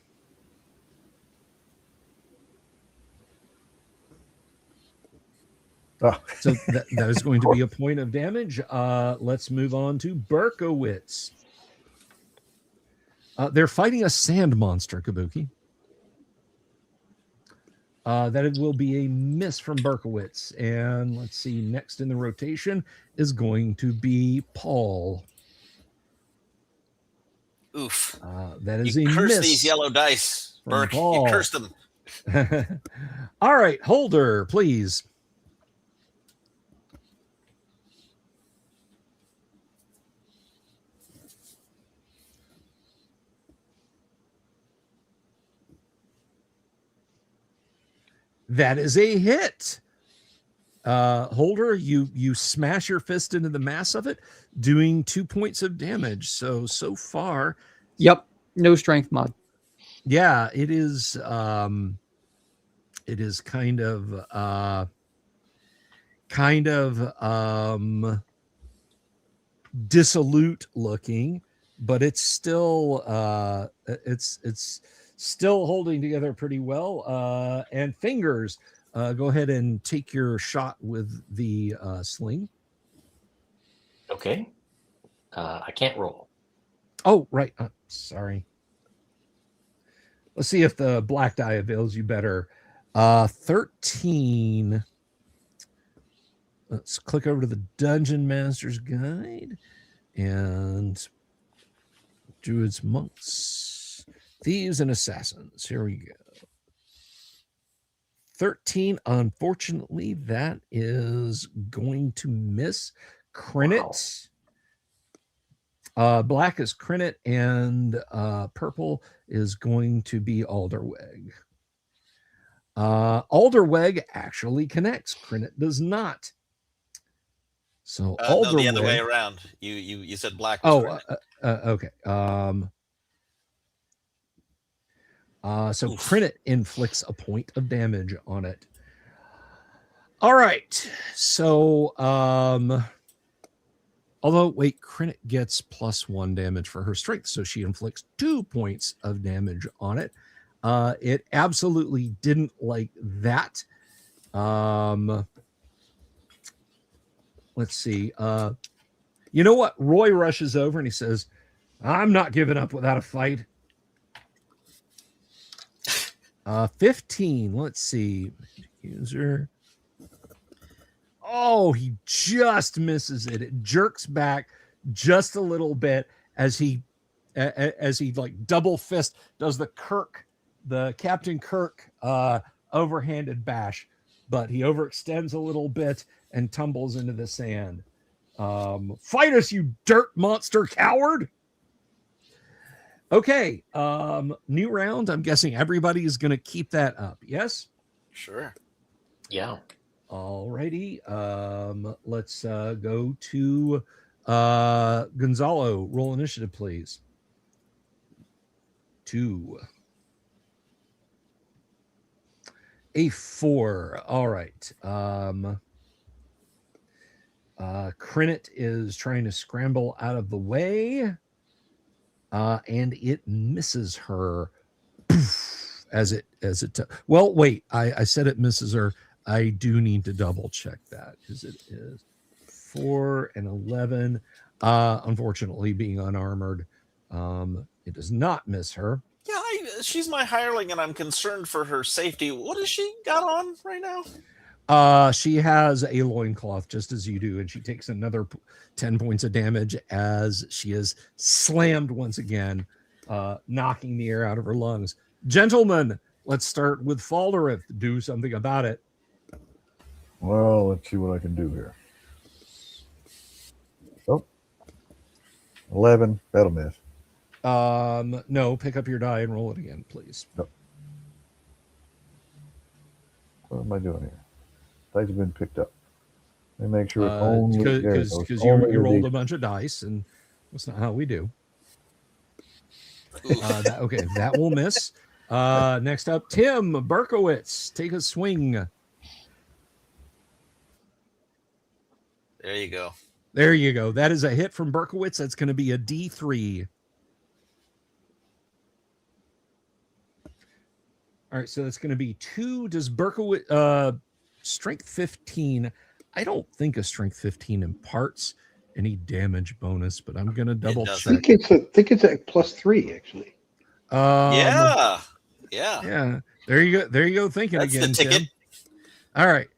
B: Oh.
A: So that is going to be a point of damage. Let's move on to Berkowitz. They're fighting a sand monster, Kabuki. That it will be a miss from Berkowitz. And let's see, next in the rotation is going to be Paul.
D: Oof.
A: That is
D: You
A: a
D: curse
A: miss.
D: these yellow dice,
A: from
D: Burke.
A: Paul.
D: You curse them.
A: All right, Holder, please. That is a hit. Holder, you smash your fist into the mass of it, doing 2 points of damage. So far,
E: Yep. No strength mod.
A: yeah, it is kind of dissolute looking, but it's still it's still holding together pretty well. And Fingers, go ahead and take your shot with the sling.
F: Okay. I can't roll.
A: Oh, right. Sorry. Let's see if the black die avails you better. 13. Let's click over to the Dungeon Master's Guide and Druids, Monks, Thieves, and Assassins. Here we go. 13. Unfortunately, that is going to miss Crinit.
F: Wow.
A: Black is Crinit, and purple is going to be Alderweg. Alderweg actually connects. Crinit does not. So
D: No, the other way around. You said black was
A: okay. So
D: Oof.
A: Crinit inflicts a point of damage on it. All right. So although wait, Crinit gets +1 damage for her strength, so she inflicts 2 points of damage on it. It absolutely didn't like that. Let's see. You know what? Roy rushes over and he says, "I'm not giving up without a fight." 15. Let's see. User. Oh, he just misses it. It jerks back just a little bit as he like double fist does the Captain Kirk overhanded bash, but he overextends a little bit and tumbles into the sand. Fight us, you dirt monster coward. Okay, new round. I'm guessing everybody is going to keep that up. Yes?
D: Sure.
F: Yeah.
A: Alrighty. Let's go to Gonzalo. Roll initiative, please. 2. A 4. All right. Crinit is trying to scramble out of the way. and it misses her. Poof, as it well, wait, I said it misses her. I do need to double check that because it is 4 and 11. Unfortunately, being unarmored, it does not miss her.
D: Yeah, she's my hireling, and I'm concerned for her safety. What has she got on right now?
A: She has a loincloth just as you do, and she takes another 10 points of damage as she is slammed once again, knocking the air out of her lungs. Gentlemen, let's start with Falderith. Do something about it.
B: Well, let's see what I can do here. Oh, 11. That'll miss.
A: No, pick up your die and roll it again, please.
B: No. What am I doing here? Dice have been picked up. Let me make sure it's only
A: because you rolled a bunch of dice, and that's not how we do. Okay, that will miss. Next up, Tim Berkowitz. Take a swing.
D: There you go.
A: There you go. That is a hit from Berkowitz. That's going to be a D3. All right, so that's going to be 2. Does Berkowitz strength 15? I don't think a strength 15 imparts any damage bonus, but I'm going to double check.
C: I think it's a +3 actually.
D: Yeah.
A: There you go. There you go. Thinking
D: That's
A: again,
D: the ticket.
A: Tim. All right.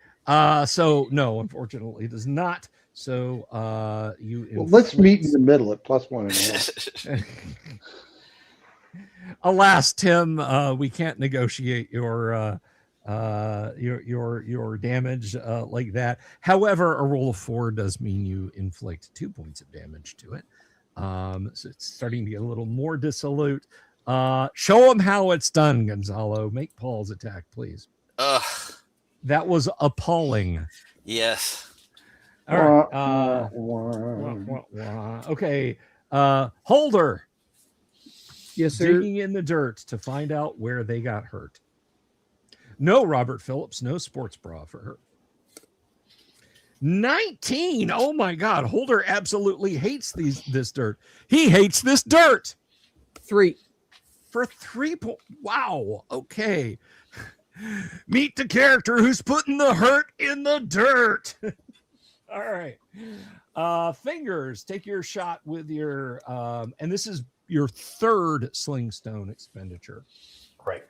A: So no, unfortunately, it does not. So
C: let's meet in the middle at +1.5.
A: Alas, Tim, we can't negotiate your damage like that. However, a roll of 4 does mean you inflict 2 points of damage to it. So it's starting to get a little more dissolute. Show them how it's done, Gonzalo. Make Paul's attack, please. That was appalling.
D: Yes.
A: All right. Okay. Holder.
E: Yes, sir.
A: Digging in the dirt to find out where they got hurt. No Robert Phillips, no sports bra for her. 19. Oh my God. Holder absolutely hates this dirt. He hates this dirt.
E: 3.
A: For 3 points. Wow. Okay. Meet the character who's putting the hurt in the dirt. All right. Fingers, take your shot with your, and this is your 3rd sling stone expenditure.
F: Right.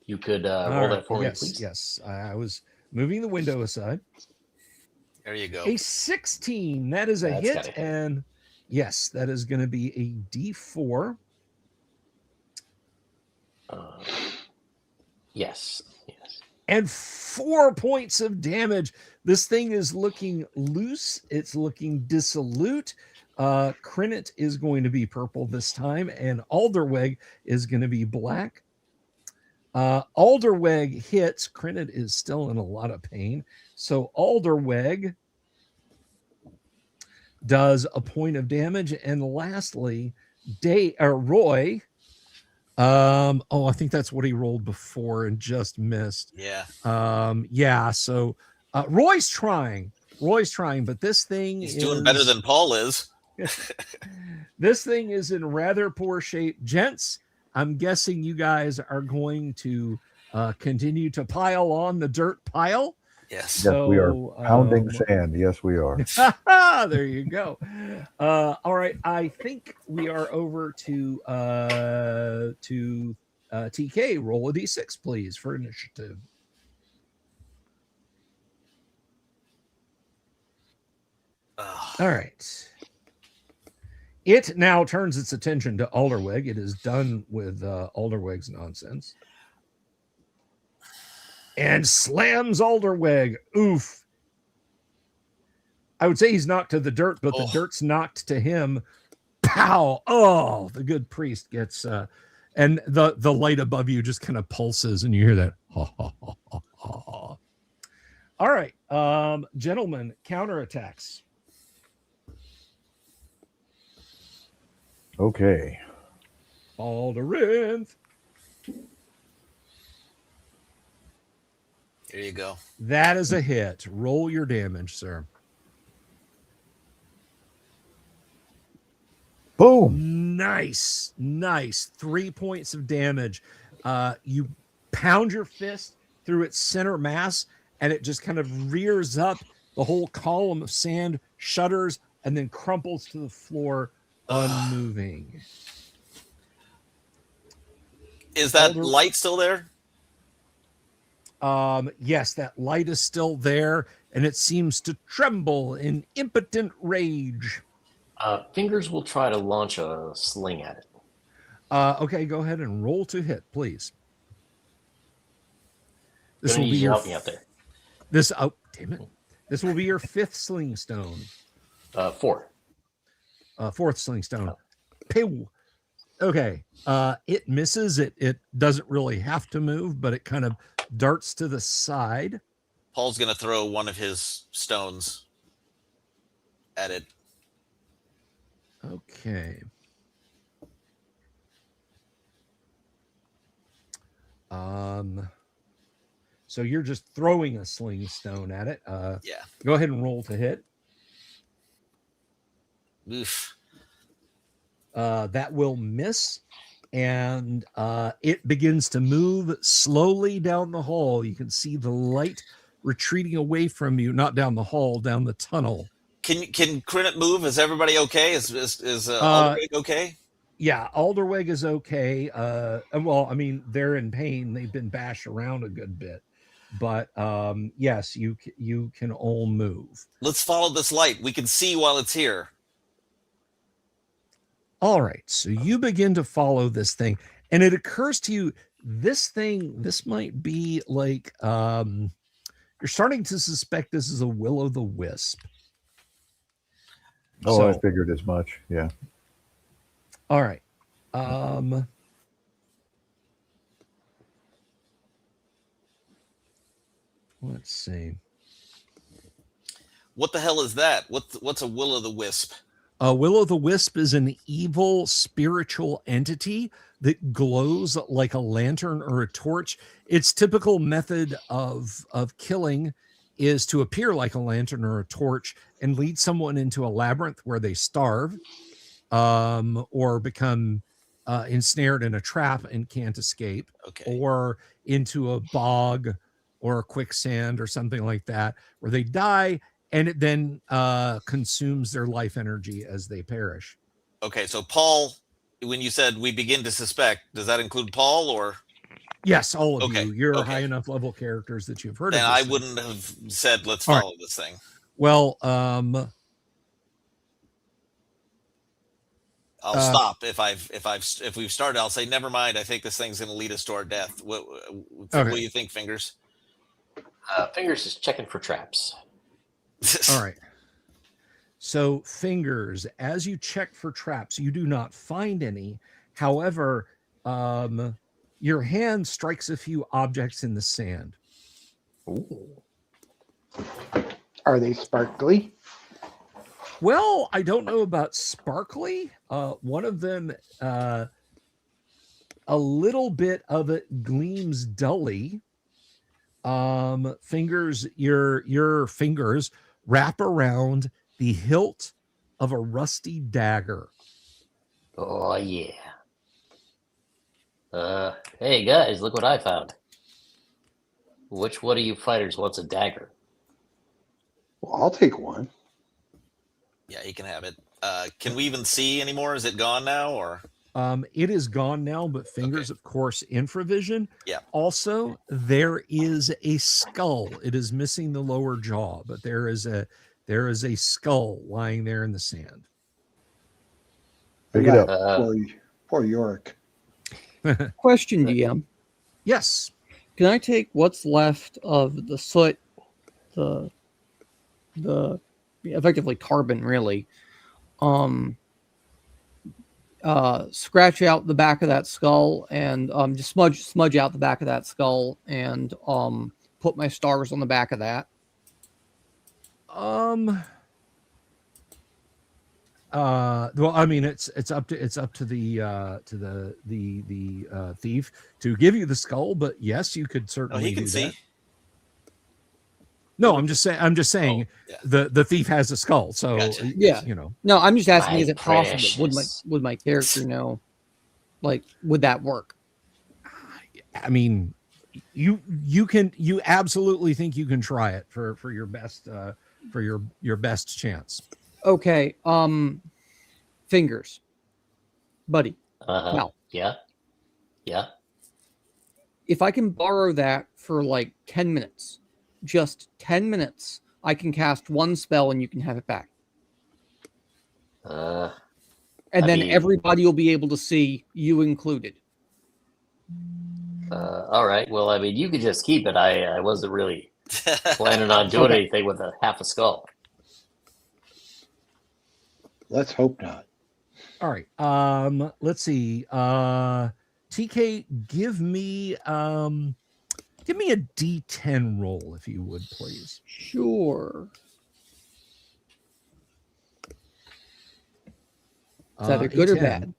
F: You could roll that for me, please.
A: Yes. I was moving the window aside.
D: There you go.
A: A 16. That is a hit. And yes, that is going to be a D4.
F: Yes.
A: And 4 points of damage. This thing is looking loose. It's looking dissolute. Crinit is going to be purple this time, and Alderweg is going to be black. Alderweg hits. Crinit is still in a lot of pain. So Alderweg does a point of damage. And lastly, Roy. I think that's what he rolled before and just missed.
D: Yeah.
A: So Roy's trying, but this thing
D: He's doing better than Paul is.
A: This thing is in rather poor shape. Gents, I'm guessing you guys are going to continue to pile on the dirt pile.
D: Yes.
A: So,
B: we are pounding sand. Yes, we are.
A: There you go. All right. I think we are over to TK. Roll a D6, please, for initiative. All right. It now turns its attention to Alderweg. It is done with Alderweg's nonsense. And slams Alderweg. Oof. I would say he's knocked to the dirt, but the dirt's knocked to him. Pow. Oh, the good priest gets and the light above you just kind of pulses and you hear that. Ha, ha, ha, ha, ha. All right. Gentlemen, counterattacks.
B: Okay.
A: Alderinth.
D: There you go.
A: That is a hit. Roll your damage, sir.
B: Boom.
A: Nice. 3 points of damage. You pound your fist through its center mass, and it just kind of rears up. The whole column of sand shudders and then crumples to the floor, unmoving.
D: Is that light still there?
A: Yes, that light is still there, and it seems to tremble in impotent rage.
F: Fingers will try to launch a sling at it.
A: Okay, go ahead and roll to hit, please. This
F: Gonna
A: will
F: need
A: be
F: you to
A: your
F: help me out there.
A: damn it. This will be your 5th sling stone.
F: 4.
A: 4th sling stone. Pew. Okay. It misses. It doesn't really have to move, but it kind of darts to the side.
D: Paul's going to throw one of his stones at it.
A: Okay. So you're just throwing a sling stone at it.
D: Yeah.
A: Go ahead and roll to hit.
D: Oof.
A: That will miss, and it begins to move slowly down the hall. You can see the light retreating away from you, not down the hall, down the tunnel.
D: Can Crinit move? Is everybody okay? Is Alderwig okay?
A: Yeah, Alderweg is okay. Well, I mean, they're in pain. They've been bashed around a good bit. But yes, you can all move.
D: Let's follow this light. We can see while it's here.
A: All right, so you begin to follow this thing, and it occurs to you, this might be like, you're starting to suspect this is a will-o'-the-wisp.
B: Oh,
A: So-
B: I figured as much. Yeah.
A: All right. Let's see.
D: What the hell is that? What's a will-o'-the-wisp?
A: Will-o'-the-wisp is an evil spiritual entity that glows like a lantern or a torch. Its typical method of killing is to appear like a lantern or a torch and lead someone into a labyrinth where they starve, or become ensnared in a trap and can't escape,
D: Okay.
A: or into a bog or a quicksand or something like that, where they die, and it then consumes their life energy as they perish.
D: Okay, so Paul, when you said we begin to suspect, does that include Paul or?
A: Yes, all of
D: Okay,
A: you. You're
D: okay.
A: high enough level characters that you've heard
D: Then
A: of
D: I
A: this thing.
D: wouldn't have said let's
A: All right.
D: follow this thing.
A: Well,
D: I'll stop if we've started. I'll say never mind. I think this thing's going to lead us to our death. What do you think, Fingers?
F: Fingers is checking for traps.
A: all right. So, Fingers, as you check for traps, you do not find any. However, your hand strikes a few objects in the sand.
F: Ooh.
C: Are they sparkly?
A: Well, I don't know about sparkly. One of them, a little bit of it gleams dully. Fingers, your fingers wrap around the hilt of a rusty dagger.
F: Oh yeah. Hey guys, look what I found. Which one of you fighters wants a dagger?
C: Well, I'll take one.
D: Yeah, he can have it. Can we even see anymore? Is it gone now, or?
A: It is gone now, but Fingers, of course, infravision.
D: Yeah.
A: Also, there is a skull. It is missing the lower jaw, but there is a skull lying there in the sand.
B: Pick it up.
C: Poor Yorick.
E: Question, DM.
A: Yes.
E: Can I take what's left of the soot, the effectively carbon, really, scratch out the back of that skull and just smudge out the back of that skull and put my stars on the back of that?
A: Well, I mean, it's up to the thief to give you the skull, but yes, you could
D: Oh,
A: certainly
D: he can
A: do
D: see.
A: that. No, I'm just saying
D: Oh, yeah.
A: the thief has a skull. So
D: Gotcha.
E: Yeah.
A: you know.
E: No, I'm just asking,
F: My
E: is it possible?
F: precious.
E: Would my character know? Like, would that work?
A: I mean, you absolutely think you can try it for your best for your best chance.
E: Okay. Fingers, buddy.
F: Uh-huh.
E: Now,
F: Yeah. Yeah.
E: if I can borrow that for like 10 minutes, just 10 minutes, I can cast one spell and you can have it back.
F: Uh,
E: And
F: I
E: then
F: mean-
E: everybody will be able to see, you included.
F: all right. Well, I mean, you could just keep it. I wasn't really planning on doing
E: Okay.
F: anything with a half a skull.
C: Let's hope not.
A: All right. Let's see. TK, give me a D10 roll if you would, please.
E: Sure. Is that a good or
A: D10.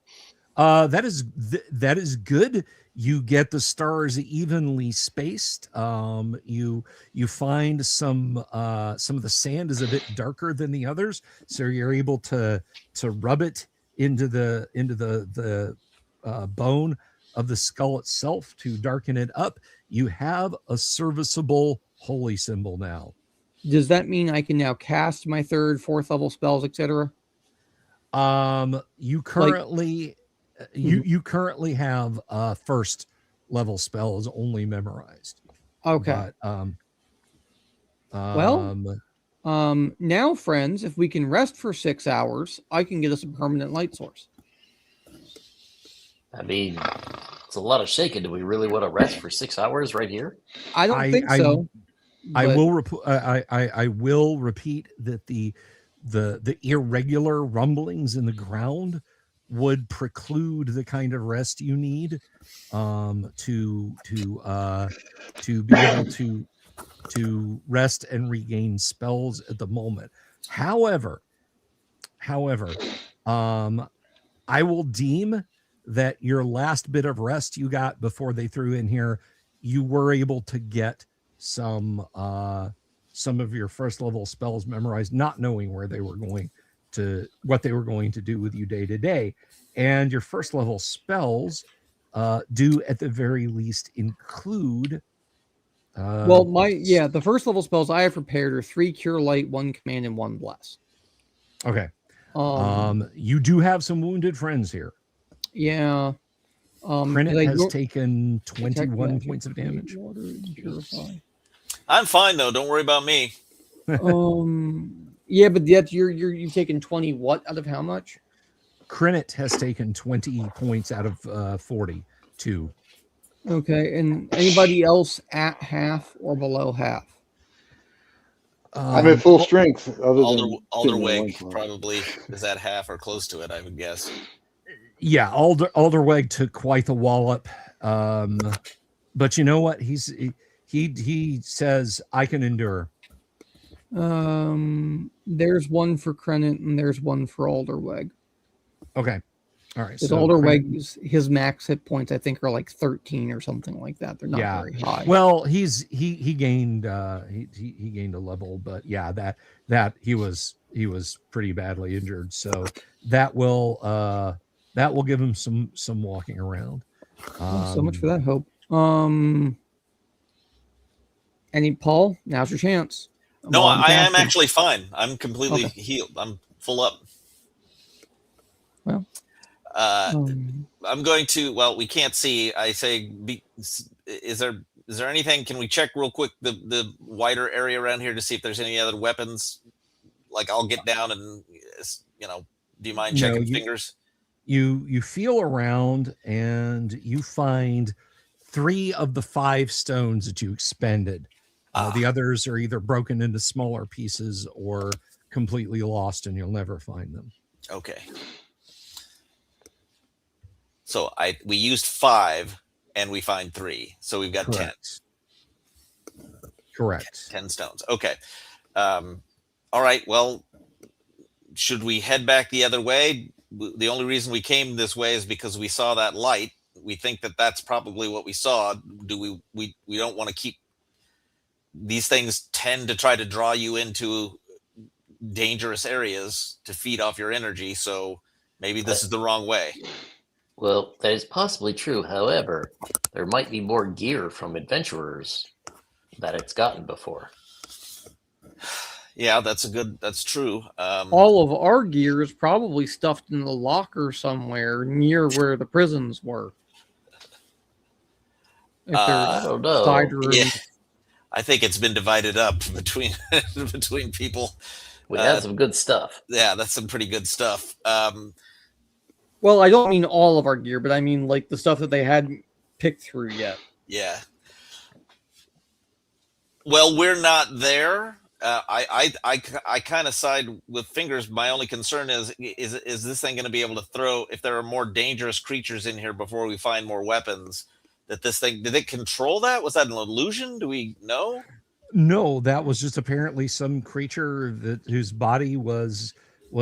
E: bad?
A: That is good. You get the stars evenly spaced. You find some of the sand is a bit darker than the others, so you're able to rub it into the bone of the skull itself to darken it up. You have a serviceable holy symbol now.
E: Does that mean I can now cast my third, fourth level spells, etc.?
A: You currently you currently have first level spells only memorized.
E: Okay.
A: But,
E: Now, friends, if we can rest for 6 hours, I can get us a permanent light source.
F: I mean, it's a lot of shaking. Do we really want to rest for 6 hours right here?
E: I don't think so.
A: I
E: but-
A: will repeat that the irregular rumblings in the ground would preclude the kind of rest you need to be able to rest and regain spells at the moment. However, I will deem that your last bit of rest you got before they threw in here, you were able to get some of your first level spells memorized, not knowing what they were going to do with you day to day. And your first level spells do at the very least include
E: the first level spells I have prepared are 3 Cure Light, 1 Command, and 1 Bless.
A: Okay. You do have some wounded friends here.
E: Yeah.
A: Crinit has taken 21
E: magic,
A: points of damage.
E: Water, and purify.
D: I'm fine though. Don't worry about me.
E: Yeah, but yet you've taken 20 what out of how much?
A: Crinit has taken 20 points out of 42.
E: Okay, and anybody else at half or below half?
C: I'm at full strength. Other than
D: Alderweg probably is at half or close to it, I would guess.
A: Yeah, Alderweg took quite the wallop. But you know what? He says, I can endure.
E: There's one for Crennan and there's one for Alderweg.
A: Okay. All right.
E: Because Alderweg, his max hit points, I think, are like 13 or something like that. They're not very high.
A: Well, he gained he gained a level, but yeah, that he was pretty badly injured. So that will give him some walking around.
E: So much for that hope. Paul, now's your chance.
D: No, I am actually fine. I'm completely healed. I'm full up.
E: Well,
D: I'm going to. Well, we can't see. I say, is there anything? Can we check real quick the wider area around here to see if there's any other weapons? Like, I'll get down and do you mind checking fingers?
A: You feel around and you find 3 of the 5 stones that you expended. The others are either broken into smaller pieces or completely lost, and you'll never find them.
D: Okay. So we used 5, and we find 3, so we've got
A: Correct.
D: 10.
A: Correct.
D: 10 stones. Okay. All right. Well, should we head back the other way? The only reason we came this way is because we saw that light. We think that that's probably what we saw. We don't want to keep these things tend to try to draw you into dangerous areas to feed off your energy. So maybe this is the wrong way.
F: Well, that is possibly true. However, there might be more gear from adventurers that it's gotten before.
D: Yeah, that's true.
E: All of our gear is probably stuffed in the locker somewhere near where the prisons were. If
F: I
E: there's
F: don't know.
E: side rooms.
D: Yeah, I think it's been divided up between between people.
F: We had some good stuff.
D: Yeah, that's some pretty good stuff.
E: Well, I don't mean all of our gear, but I mean like the stuff that they hadn't picked through yet.
D: Yeah. Well, we're not there. I kind of side with Fingers. My only concern is this thing going to be able to throw, if there are more dangerous creatures in here before we find more weapons, that this thing, did it control that? Was that an illusion? Do we know?
A: No, that was just apparently some creature whose body was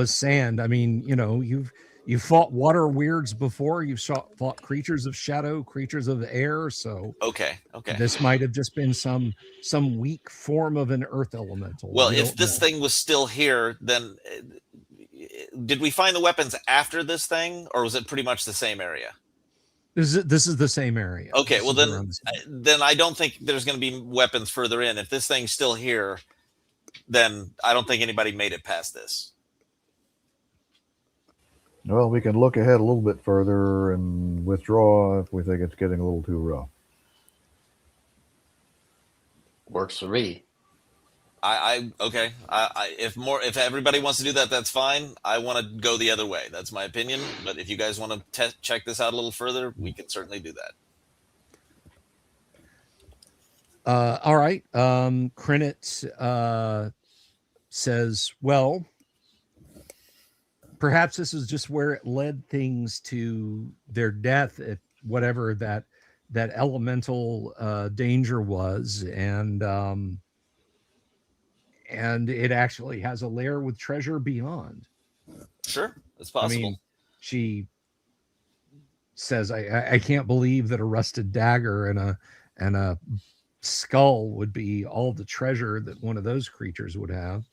A: sand. I mean, you know, you've fought water weirds before. You've fought creatures of shadow, creatures of air. So
D: Okay.
A: this might have just been some weak form of an earth elemental.
D: Well,
A: We
D: if
A: don't
D: this
A: know.
D: thing was still here, then did we find the weapons after this thing, or was it pretty much the same area?
A: This is the same area.
D: Okay,
A: This
D: well
A: is around the same-
D: then I don't think there's going to be weapons further in. If this thing's still here, then I don't think anybody made it past this.
B: Well, we can look ahead a little bit further and withdraw if we think it's getting a little too rough.
F: Works for me.
D: Okay. If everybody wants to do that, that's fine. I want to go the other way. That's my opinion. But if you guys want to check this out a little further, we can certainly do that.
A: All right. Crinit says, well, perhaps this is just where it led things to their death, if whatever that elemental danger was, and it actually has a lair with treasure beyond.
D: Sure, it's possible.
A: I mean, she says, I can't believe that a rusted dagger and a skull would be all the treasure that one of those creatures would have.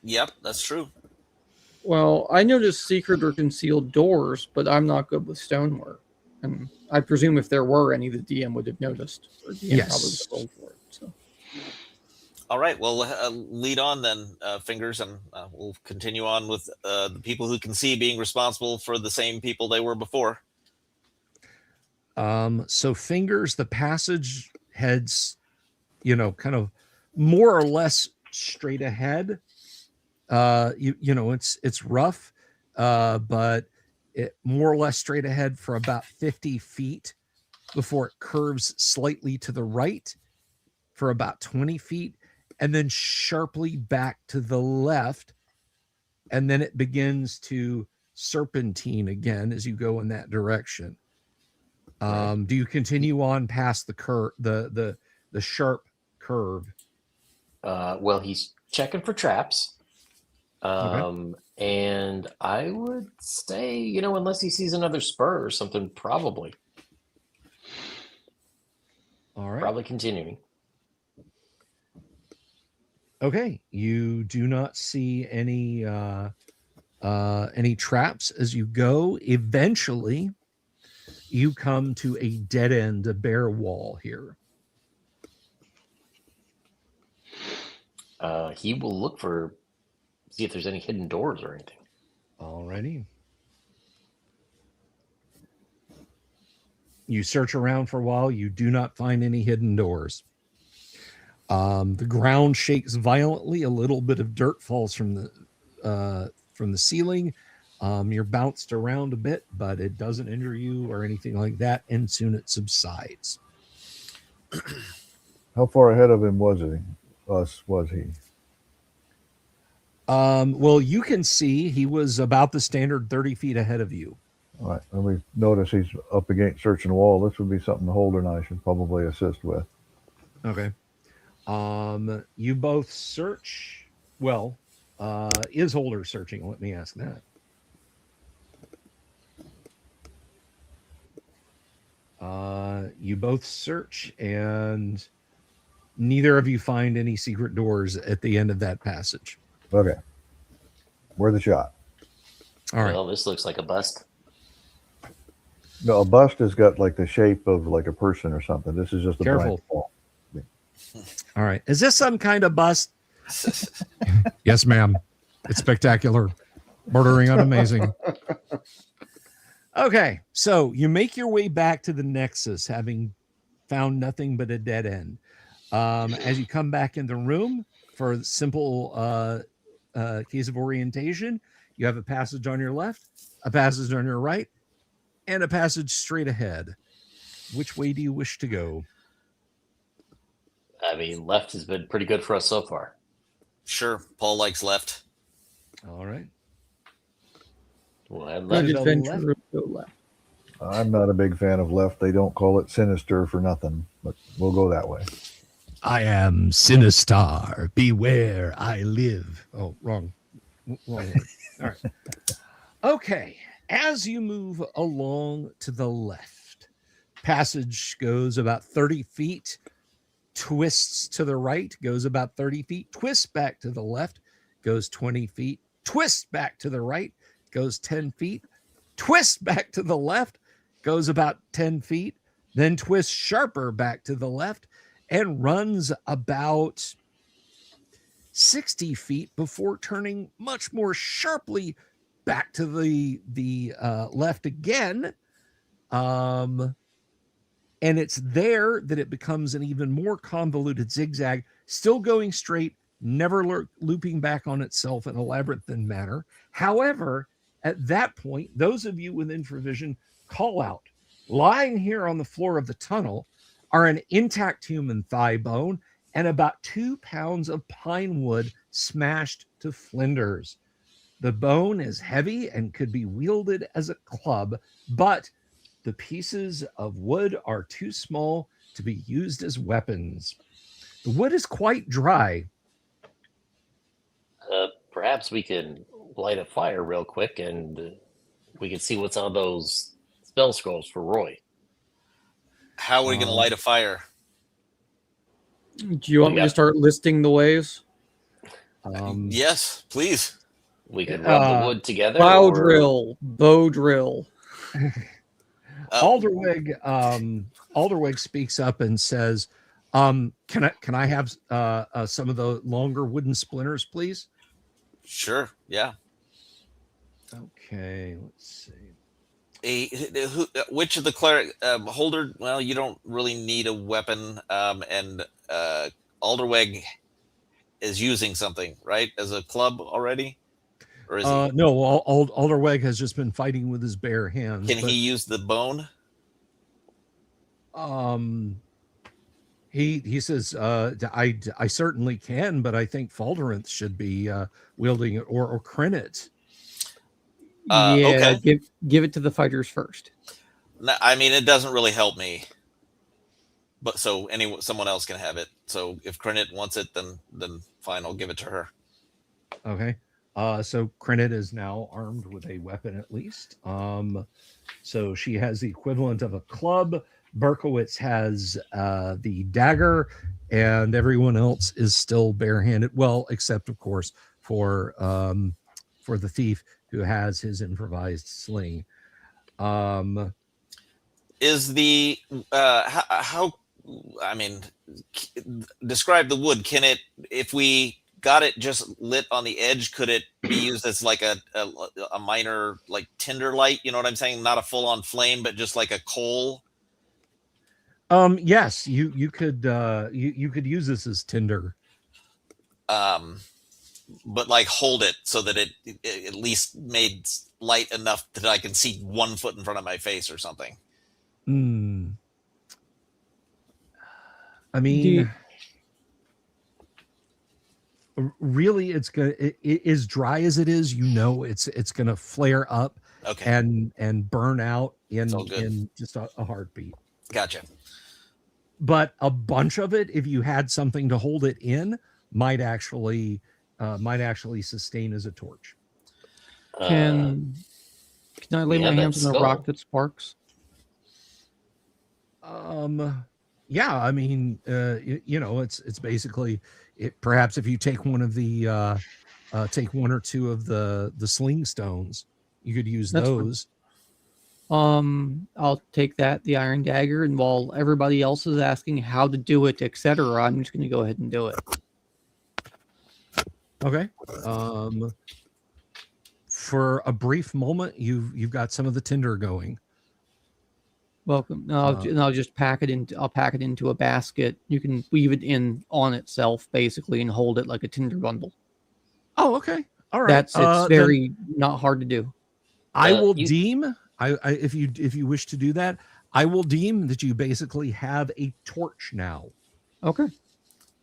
D: Yep, that's true.
E: Well, I noticed secret or concealed doors, but I'm not good with stonework. And I presume if there were any, the DM would have noticed. Or DM
A: Yes.
E: probably would have rolled for it. So.
D: All right, well, lead on then, Fingers, and we'll continue on with the people who can see being responsible for the same people they were before.
A: So Fingers, the passage heads, kind of more or less straight ahead. It's rough, but it more or less straight ahead for about 50 feet before it curves slightly to the right for about 20 feet, and then sharply back to the left, and then it begins to serpentine again as you go in that direction. Do you continue on past the sharp curve?
F: Well, he's checking for traps.
A: Okay.
F: And I would say, unless he sees another spur or something, probably
A: All right.
F: probably continuing.
A: Okay. You do not see any traps as you go. Eventually, you come to a dead end, a bare wall here.
F: He will look see if there's any hidden doors or anything.
A: Alrighty. You search around for a while. You do not find any hidden doors. The ground shakes violently. A little bit of dirt falls from the ceiling. You're bounced around a bit, but it doesn't injure you or anything like that. And soon it subsides.
B: How far ahead of him was he?
A: Well, you can see he was about the standard 30 feet ahead of you.
B: All right. And we notice he's up against searching the wall. This would be something Holder and I should probably assist with.
A: Okay. You both search. Well, is Holder searching? Let me ask that. You both search, and neither of you find any secret doors at the end of that passage.
B: Okay. Worth a shot.
A: All right.
F: Well, this looks like a bust.
B: No, a bust has got like the shape of like a person or something. This is just a
A: Careful.
B: blank wall.
A: All right. Is this some kind of bust? Yes, ma'am. It's spectacular. Bordering on amazing. Okay. So you make your way back to the Nexus, having found nothing but a dead end. As you come back in the room for the simple case of orientation, you have a passage on your left, a passage on your right, and a passage straight ahead. Which way do you wish to go?
F: I mean, left has been pretty good for us so far.
D: Sure. Paul likes left.
A: All right.
F: Well, I
E: Good
F: left.
A: the
E: adventure would go left.
B: I'm not a big fan of left. They don't call it sinister for nothing, but we'll go that way.
A: I am Sinistar. Beware, I live. Oh, wrong word. All right. Okay. As you move along to the left, passage goes about 30 feet, twists to the right, goes about 30 feet, twists back to the left, goes 20 feet, twists back to the right, goes 10 feet, twists back to the left, goes about 10 feet, then twists sharper back to the left, and runs about 60 feet before turning much more sharply back to the left again. And it's there that it becomes an even more convoluted zigzag, still going straight, never looping back on itself in a labyrinthine manner. However, at that point, those of you with infravision call out, lying here on the floor of the tunnel are an intact human thigh bone and about 2 pounds of pine wood smashed to flinders. The bone is heavy and could be wielded as a club, but the pieces of wood are too small to be used as weapons. The wood is quite dry.
F: Perhaps we can light a fire real quick and we can see what's on those spell scrolls for Roy.
D: How are we going to light a fire?
E: Do you want me to start listing the ways?
D: Yes, please.
F: We could rub the wood together.
E: Plow
F: or-
E: drill, bow drill.
A: Alderwig speaks up and says, can I have some of the longer wooden splinters, please?
D: Sure. Yeah.
A: Okay, let's see.
D: Which of the cleric Holder? Well, you don't really need a weapon, and Alderweg is using something, right, as a club already, or is he?
A: No, Alderweg has just been fighting with his bare hands.
D: Can he use the bone?
A: He says, I certainly can, but I think Falderanth should be wielding it, or Crenit.
E: Yeah,
D: Okay.
E: give it to the fighters first.
D: No, I mean, it doesn't really help me. But so someone else can have it. So if Crenit wants it, then fine, I'll give it to her.
A: Okay. So Crenit is now armed with a weapon at least. So she has the equivalent of a club. Berkowitz has the dagger, and everyone else is still barehanded. Well, except of course for the thief, who has his improvised sling.
D: Is the how I mean, describe the wood. Can it, if we got it just lit on the edge, could it be used as like a minor like tinder light? You know what I'm saying? Not a full on flame, but just like a coal.
A: Yes, you could you could use this as tinder.
D: But like hold it so that it at least made light enough that I can see 1 foot in front of my face or something.
A: I mean, really, it's gonna as dry as it is. You know, it's gonna flare up,
D: Okay.
A: and burn out
D: It's all good.
A: in just a heartbeat.
D: Gotcha.
A: But a bunch of it, if you had something to hold it in, might actually sustain as a torch.
E: Can I lay
F: yeah,
E: my hands
F: that
E: on a rock
F: skull.
E: that sparks?
A: Yeah, I mean, it's basically it. Perhaps if you take one of the take one or two of the sling stones, you could use
E: That's fine.
A: those.
E: I'll take that, the iron dagger, and while everybody else is asking how to do it, etc., I'm just going to go ahead and do it.
A: Okay. For a brief moment, you've got some of the tinder going.
E: Welcome. And I'll just pack it into. I'll pack it into a basket. You can weave it in on itself, basically, and hold it like a tinder bundle.
A: Oh, okay. All right.
E: It's very not hard to do.
A: I will deem. If you wish to do that, I will deem that you basically have a torch now.
E: Okay.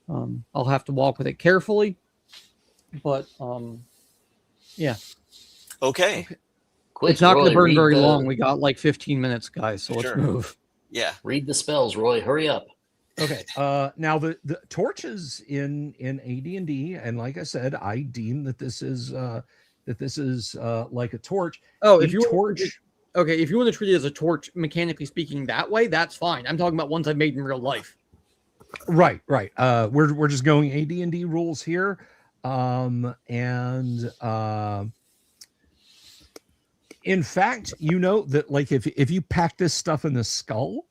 E: I'll have to walk with it carefully, but yeah.
D: Okay.
F: Quick,
E: It's not going to
F: Roy,
E: burn
F: read
E: very
F: the-
E: long. We got like 15 minutes, guys, so let's
D: Sure.
E: move.
D: Yeah.
F: Read the spells, Roy. Hurry up.
A: Okay. Now the torches in AD&D, and like I said, I deem that this is like a torch.
E: Oh,
A: A
E: if you
A: torch.
E: if you want to treat it as a torch, mechanically speaking, that way, that's fine. I'm talking about ones I've made in real life.
A: Right. We're just going AD&D rules here, in fact, you know that like if you pack this stuff in the skull,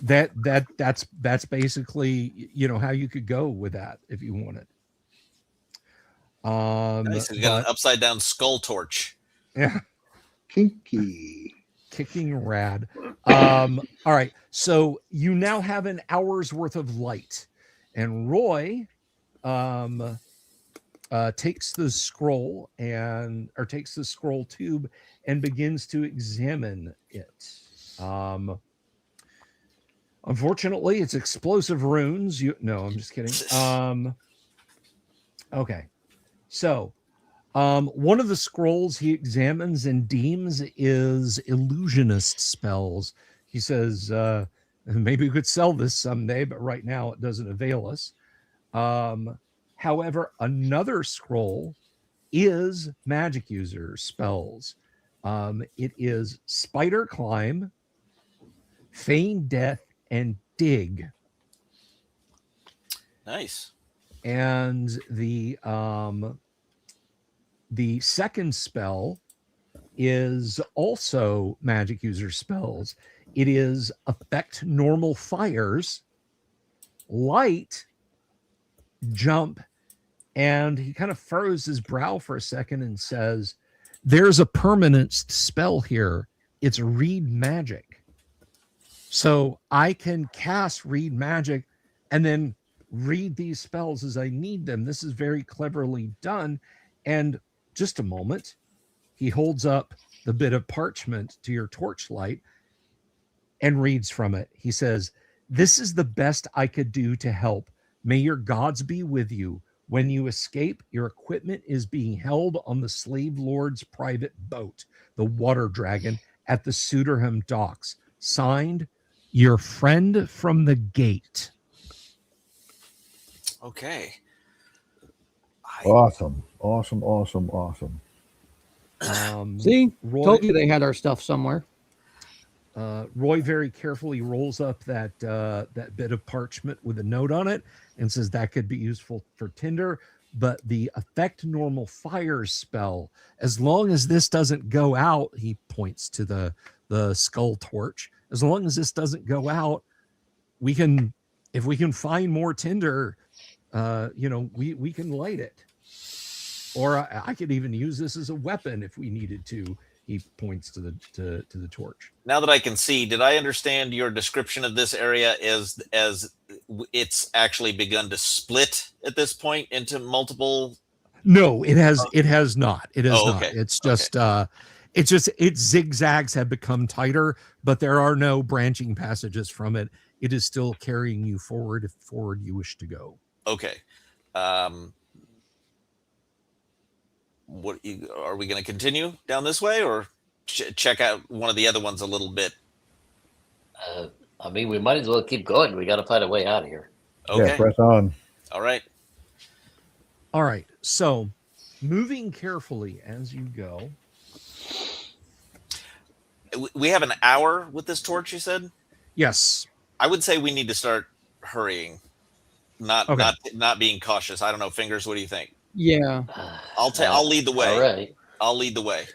A: that's basically how you could go with that if you wanted.
D: Nice. You got an upside down skull torch.
A: Yeah.
C: Kinky.
A: Kicking rad. All right. So you now have an hour's worth of light, and Roy takes the scroll takes the scroll tube and begins to examine it. Unfortunately, it's explosive runes. No, I'm just kidding. Okay. So one of the scrolls he examines and deems is illusionist spells. He says, maybe we could sell this someday, but right now it doesn't avail us. However, another scroll is magic user spells. It is Spider Climb, Feign Death, and Dig.
D: Nice.
A: And the second spell is also magic user spells. It is affect normal fires, light, jump, and he kind of furrows his brow for a second and says, there's a permanent spell here. It's read magic. So I can cast read magic and then read these spells as I need them. This is very cleverly done. And just a moment, he holds up the bit of parchment to your torchlight and reads from it. He says, this is the best I could do to help. May your gods be with you. When you escape, your equipment is being held on the slave lord's private boat, the Water Dragon, at the Suderham docks. Signed, your friend from the gate.
D: Okay.
B: Awesome.
E: See,
A: Roy,
E: told you they had our stuff somewhere.
A: Roy very carefully rolls up that bit of parchment with a note on it and says that could be useful for tinder, but the affect normal fires spell, as long as this doesn't go out, he points to the skull torch, as long as this doesn't go out, if we can find more tinder, we can light it. Or I could even use this as a weapon if we needed to. He points to the torch.
D: Now that I can see, did I understand your description of this area as it's actually begun to split at this point into multiple?
A: No, it has not. It has
D: okay.
A: not. It's just its zigzags have become tighter, but there are no branching passages from it. It is still carrying you forward if forward you wish to go.
D: Okay. What are we going to continue down this way, or check out one of the other ones a little bit?
F: I mean, we might as well keep going. We got to find a way out of here.
D: Okay.
B: Yeah, press on.
D: All right.
A: So moving carefully as you go.
D: We have an hour with this torch, you said?
A: Yes.
D: I would say we need to start hurrying, not
A: Okay.
D: not being cautious. I don't know. Fingers, what do you think?
E: Yeah.
D: I'll lead the way.
F: All right.
D: I'll lead the way.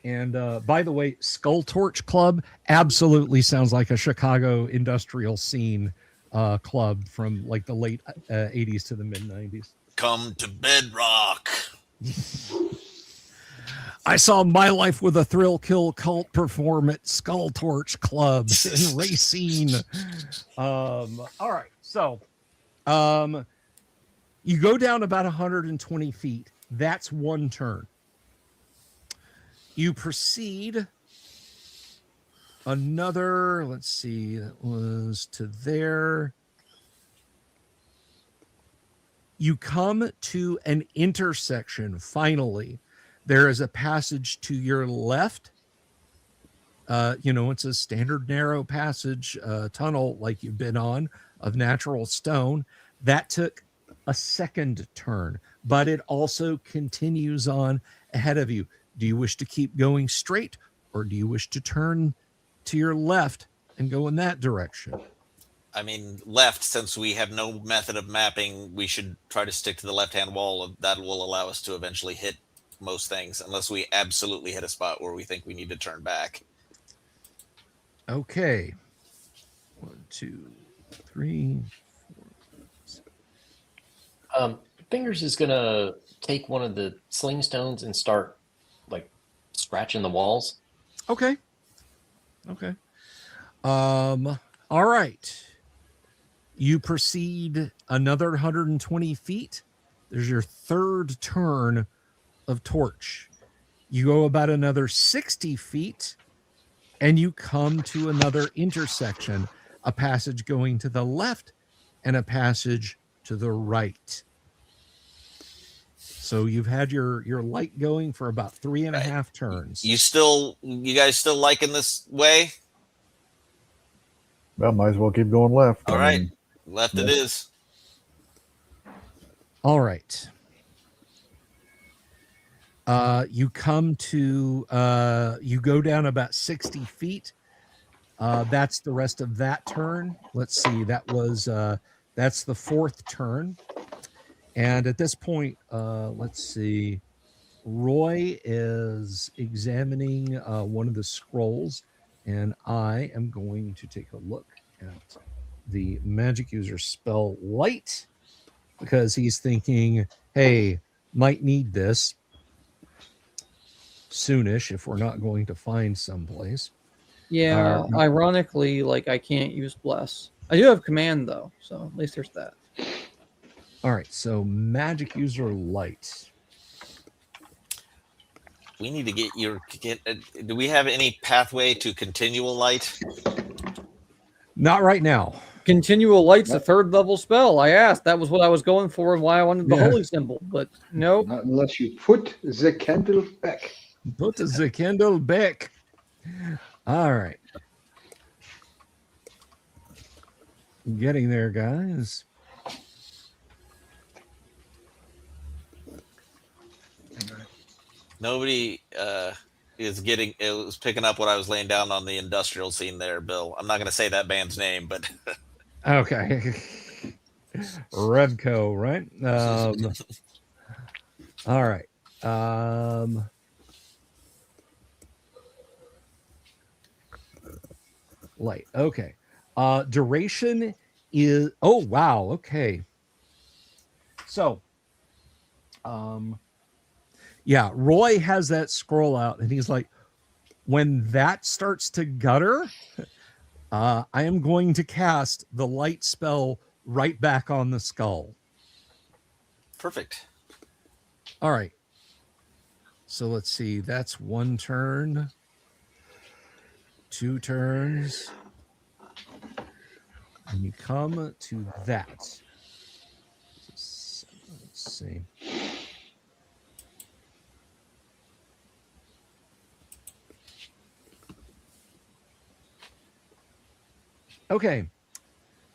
A: And by the way, Skull Torch Club absolutely sounds like a Chicago industrial scene club from like the late 80s to the mid 90s.
D: Come to Bedrock.
A: I saw My Life with a Thrill Kill cult perform at Skull Torch Club in Racine. All right. So you go down about 120 feet. That's one turn. You proceed another, let's see, that was to there. You come to an intersection. Finally, there is a passage to your left. It's a standard narrow passage, tunnel like you've been on of natural stone. That took a second turn, but it also continues on ahead of you. Do you wish to keep going straight, or do you wish to turn to your left and go in that direction?
D: I mean, left, since we have no method of mapping, we should try to stick to the left-hand wall. That will allow us to eventually hit most things, unless we absolutely hit a spot where we think we need to turn back.
A: Okay. 1, 2, 3, 4.
F: Fingers is gonna take one of the sling stones and start like scratching the walls.
A: Okay. All right. You proceed another 120 feet. There's your third turn of torch. You go about another 60 feet and you come to another intersection, a passage going to the left and a passage to the right. So you've had your light going for about 3.5 turns.
D: You guys still liking this way?
B: Well, might as well keep going left.
D: All right. Left it is.
A: All right. You come to, you go down about 60 feet. That's the rest of that turn. Let's see. That's the fourth turn. And at this point, let's see. Roy is examining one of the scrolls, and I am going to take a look at the magic user spell light, because he's thinking, hey, might need this soonish if we're not going to find someplace.
E: Yeah, ironically, like I can't use bless. I do have command though, so at least there's that.
A: All right, so magic user light.
D: We need to do we have any pathway to continual light?
A: Not right now.
E: Continual light's a third level spell. I asked. That was what I was going for and why I wanted the holy symbol, but no.
C: Not unless you put the candle back.
A: Put the candle back. All right. Getting there, guys.
D: Nobody was picking up what I was laying down on the industrial scene there, Bill. I'm not going to say that band's name, but
A: okay. Revco, right? All right. Light. Okay. Duration is, oh wow, okay. So yeah, Roy has that scroll out and he's like, when that starts to gutter, I am going to cast the light spell right back on the skull.
D: Perfect.
A: All right. So let's see. That's one turn. 2 turns. And you come to that. Let's see. Okay.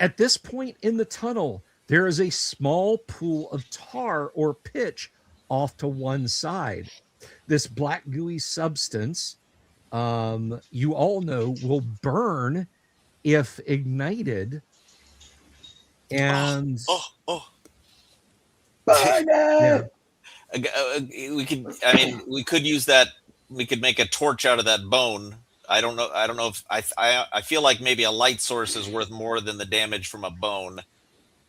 A: At this point in the tunnel, there is a small pool of tar or pitch off to one side. This black gooey substance, you all know, will burn if ignited, and
C: Burn
A: yeah,
C: it!
D: we could. I mean, we could use that. We could make a torch out of that bone. I don't know. I don't know if I feel like maybe a light source is worth more than the damage from a bone,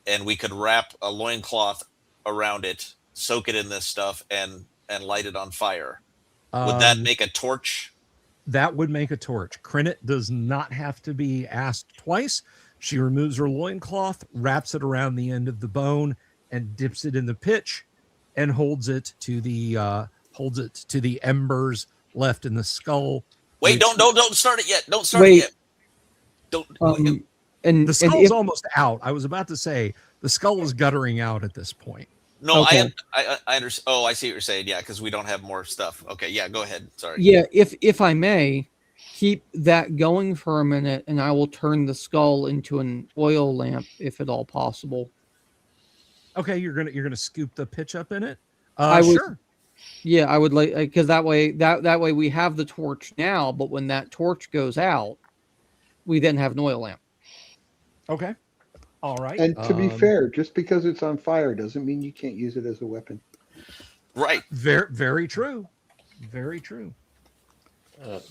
D: and we could wrap a loincloth around it, soak it in this stuff, and light it on fire. Would that make a torch?
A: that would make a torch. Crinit does not have to be asked twice. She removes her loincloth, wraps it around the end of the bone, and dips it in the pitch, and holds it to the embers left in the skull.
D: Wait!
A: which-
D: Don't start it yet. Don't start it
E: Wait.
D: yet. Don't.
E: And
A: The skull's
E: and if,
A: almost out. I was about to say the skull is guttering out at this point.
D: No,
E: Okay.
D: I understand. Oh, I see what you're saying. Yeah, because we don't have more stuff. Okay, yeah, go ahead. Sorry.
E: yeah, if I may, keep that going for a minute, and I will turn the skull into an oil lamp if at all possible.
A: Okay, you're gonna scoop the pitch up in it.
E: I would-
A: Sure.
E: Yeah, I would like, because that way we have the torch now, but when that torch goes out, we then have an oil lamp.
A: Okay. All right.
C: And to be fair, just because it's on fire doesn't mean you can't use it as a weapon.
D: Right.
A: very true. Very true.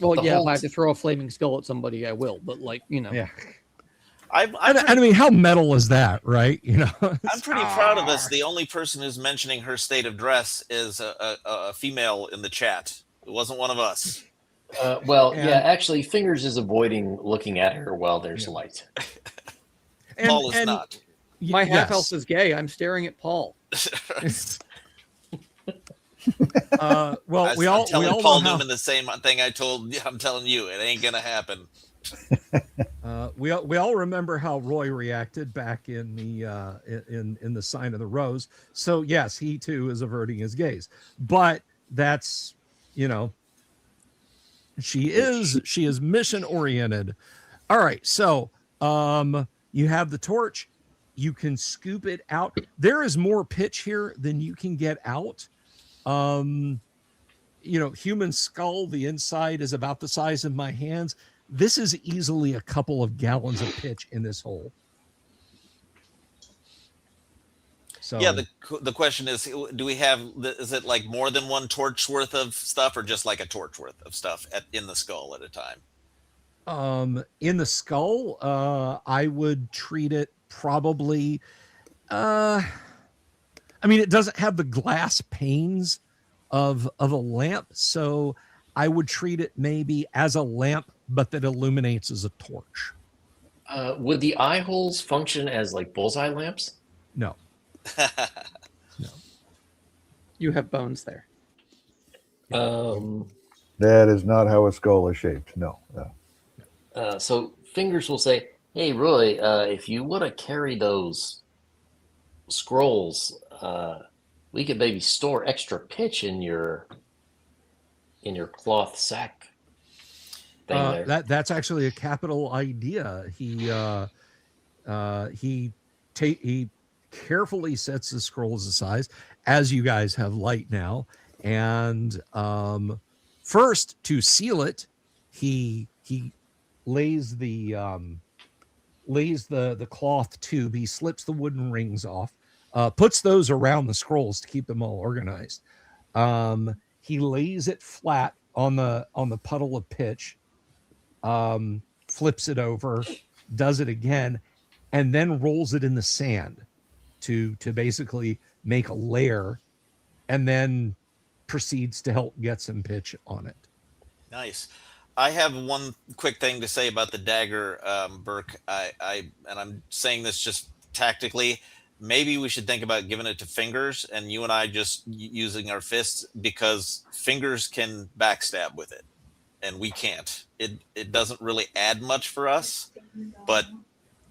E: Well,
F: The
E: yeah,
F: whole
E: if I have to throw a flaming skull at somebody, I will. But like,
A: Yeah.
D: I'm
A: And I mean, how metal is that, right? You know,
D: I'm pretty proud of this. The only person who's mentioning her state of dress is a female in the chat. It wasn't one of us.
F: Well,
A: And-
F: yeah, actually, Fingers is avoiding looking at her while there's
A: Yeah.
F: light.
D: Paul is not.
E: my half elf
A: yes.
E: is gay. I'm staring at Paul.
A: Well,
D: I'm
A: we all
D: telling
A: know
D: Paul
A: how,
D: Newman the same thing I'm telling you. It ain't gonna happen.
A: we all remember how Roy reacted back in the in the Sign of the Rose. So yes, he too is averting his gaze. But that's, you know, she is mission oriented. All right, so you have the torch. You can scoop it out. There is more pitch here than you can get out. You know, human skull, the inside is about the size of my hands. This is easily a couple of gallons of pitch in this hole. So
D: Yeah, the question is, do we have? Is it like more than one torch worth of stuff, or just like a torch worth of stuff in the skull at a time?
A: in the skull, I would treat it probably. I mean, it doesn't have the glass panes of a lamp, so I would treat it maybe as a lamp, but that illuminates as a torch.
F: Would the eye holes function as like bullseye lamps?
A: No.
E: You have bones there.
B: That is not how a skull is shaped. No.
F: So Fingers will say, "Hey, Roy, if you want to carry those scrolls, we could maybe store extra pitch in your cloth sack thing there."
A: That's actually a capital idea. He carefully sets the scrolls aside, as you guys have light now, and first to seal it, he lays the cloth tube. He slips the wooden rings off, puts those around the scrolls to keep them all organized. He lays it flat on the puddle of pitch, flips it over, does it again, and then rolls it in the sand to basically make a layer, and then proceeds to help get some pitch on it.
D: Nice. I have one quick thing to say about the dagger, Burke. And I'm saying this just tactically. Maybe we should think about giving it to Fingers, and you and I just using our fists, because Fingers can backstab with it, and we can't. It doesn't really add much for us, but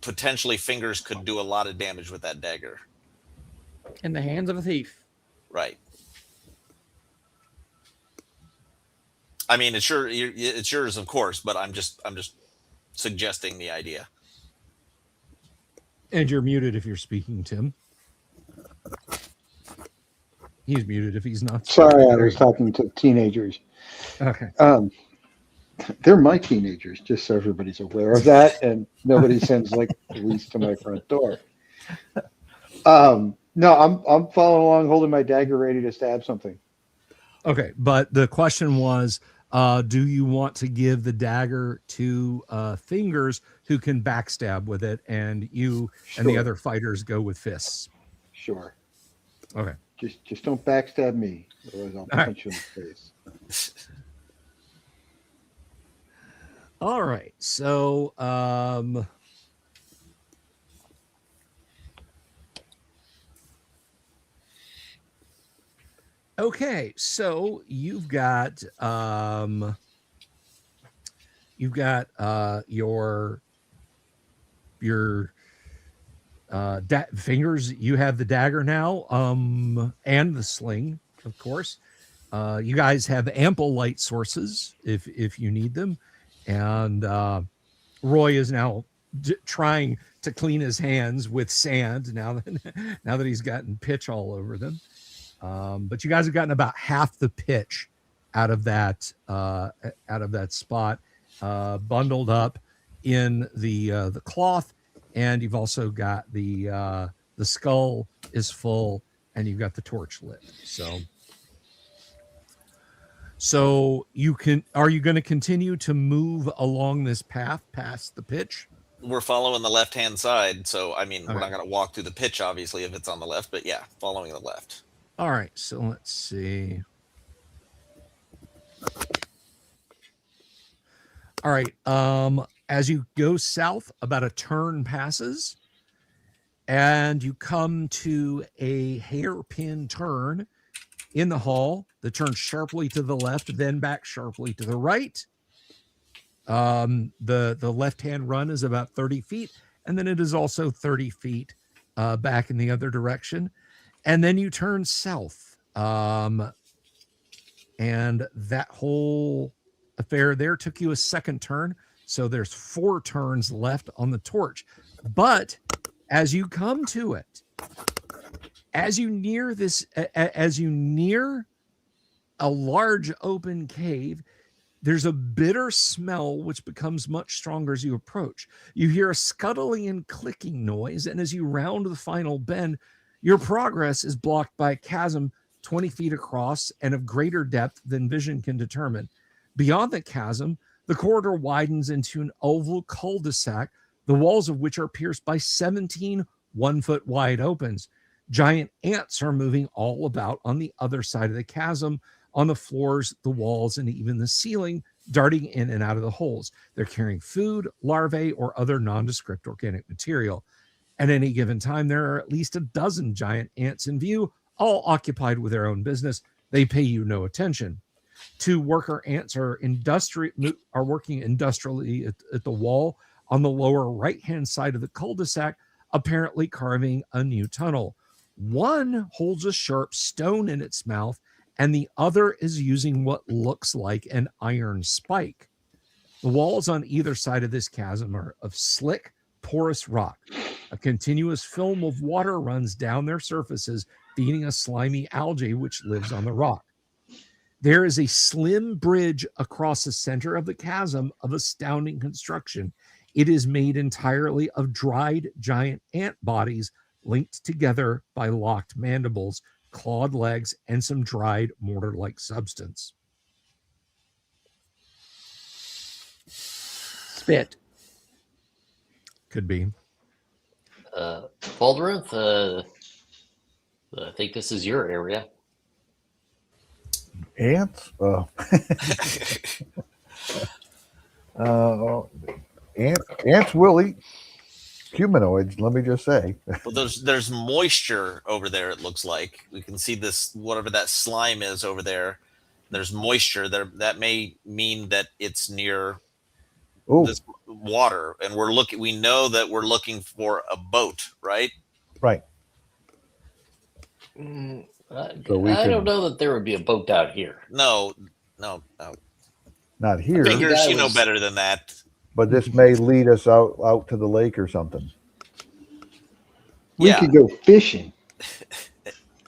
D: potentially Fingers could do a lot of damage with that dagger.
E: In the hands of a thief.
D: Right. I mean, it's yours, of course, but I'm just suggesting the idea.
A: And you're muted if you're speaking, Tim. He's muted if he's not.
C: Sorry, I was talking to teenagers.
A: Okay.
C: They're my teenagers, just so everybody's aware of that, and nobody sends like police to my front door. No, I'm following along, holding my dagger, ready to stab something.
A: Okay, but the question was, do you want to give the dagger to Fingers, who can backstab with it, and you and the
C: Sure.
A: other fighters go with fists?
C: Sure.
A: Okay.
C: Just don't backstab me, otherwise I'll
A: right.
C: punch you in the face.
A: All right. So, okay. So you've got your Fingers. You have the dagger now, and the sling, of course. You guys have ample light sources if you need them, and Roy is now trying to clean his hands with sand now that he's gotten pitch all over them. But you guys have gotten about half the pitch out of that spot, bundled up in the cloth, and you've also got the skull is full, and you've got the torch lit. So are you going to continue to move along this path past the pitch?
D: We're following the left-hand side, so I mean,
A: Okay.
D: we're not going to walk through the pitch, obviously, if it's on the left. But yeah, following the left.
A: All right. So let's see. All right. As you go south, about a turn passes, and you come to a hairpin turn in the hall that turns sharply to the left, then back sharply to the right. The left-hand run is about 30 feet, and then it is also 30 feet back in the other direction. And then you turn south. And that whole affair there took you a second turn. So there's 4 turns left on the torch. But as you come to it, as you near a large open cave, there's a bitter smell which becomes much stronger as you approach. You hear a scuttling and clicking noise, and as you round the final bend, your progress is blocked by a chasm 20 feet across and of greater depth than vision can determine. Beyond the chasm, the corridor widens into an oval cul-de-sac, the walls of which are pierced by 17 one-foot wide opens. Giant ants are moving all about on the other side of the chasm, on the floors, the walls, and even the ceiling, darting in and out of the holes. They're carrying food, larvae, or other nondescript organic material. At any given time, there are at least a dozen giant ants in view, all occupied with their own business. They pay you no attention. 2 worker ants are working industrially at the wall on the lower right-hand side of the cul-de-sac, apparently carving a new tunnel. One holds a sharp stone in its mouth, and the other is using what looks like an iron spike. The walls on either side of this chasm are of slick, porous rock. A continuous film of water runs down their surfaces, feeding a slimy algae which lives on the rock. There is a slim bridge across the center of the chasm of astounding construction. It is made entirely of dried giant ant bodies linked together by locked mandibles, clawed legs, and some dried mortar-like substance.
E: Spit.
A: Could be.
F: Baldruth, I think this is your area.
B: Ants? Ants will eat humanoids, let me just say.
D: Well, there's moisture over there. It looks like we can see this, whatever that slime is over there. There's moisture there. That may mean that it's near this water, and we know that we're looking for a boat, right?
B: Right.
F: I
B: So
F: don't know that there would be a boat out here.
D: No.
B: Not here,
D: Fingers, you know better than that.
B: but this may lead us out to the lake or something.
C: We
D: Yeah.
C: could go fishing.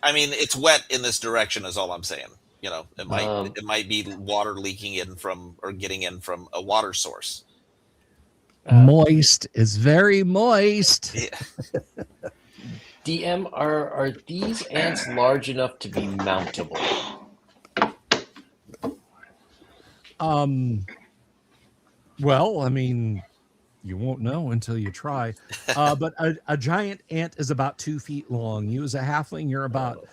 D: I mean, it's wet in this direction is all I'm saying. You know, it
F: Um,
D: might be water leaking in from or getting in from a water source.
A: Moist is very moist.
D: Yeah.
F: DM, are these ants large enough to be mountable?
A: Well, I mean, you won't know until you try. But a giant ant is about 2 feet long. You as a halfling, you're about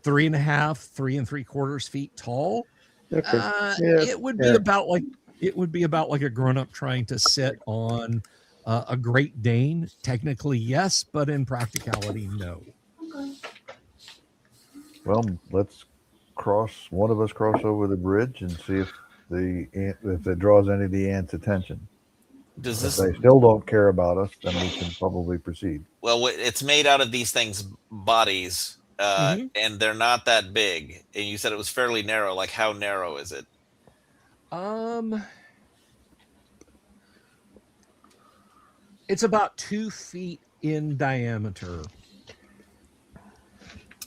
A: 3.5, 3 3/4 feet tall.
C: Okay. Yeah.
A: It would be
C: Yeah.
A: about like a grown-up trying to sit on a Great Dane. Technically, yes, but in practicality, no.
B: Well, let's one of us cross over the bridge and see if it draws any of the ants' attention.
D: Does
B: If
D: this?
B: they still don't care about us, then we can probably proceed.
D: Well, it's made out of these things' bodies, and they're not that big. And you said it was fairly narrow. Like, how narrow is it?
A: It's about 2 feet in diameter.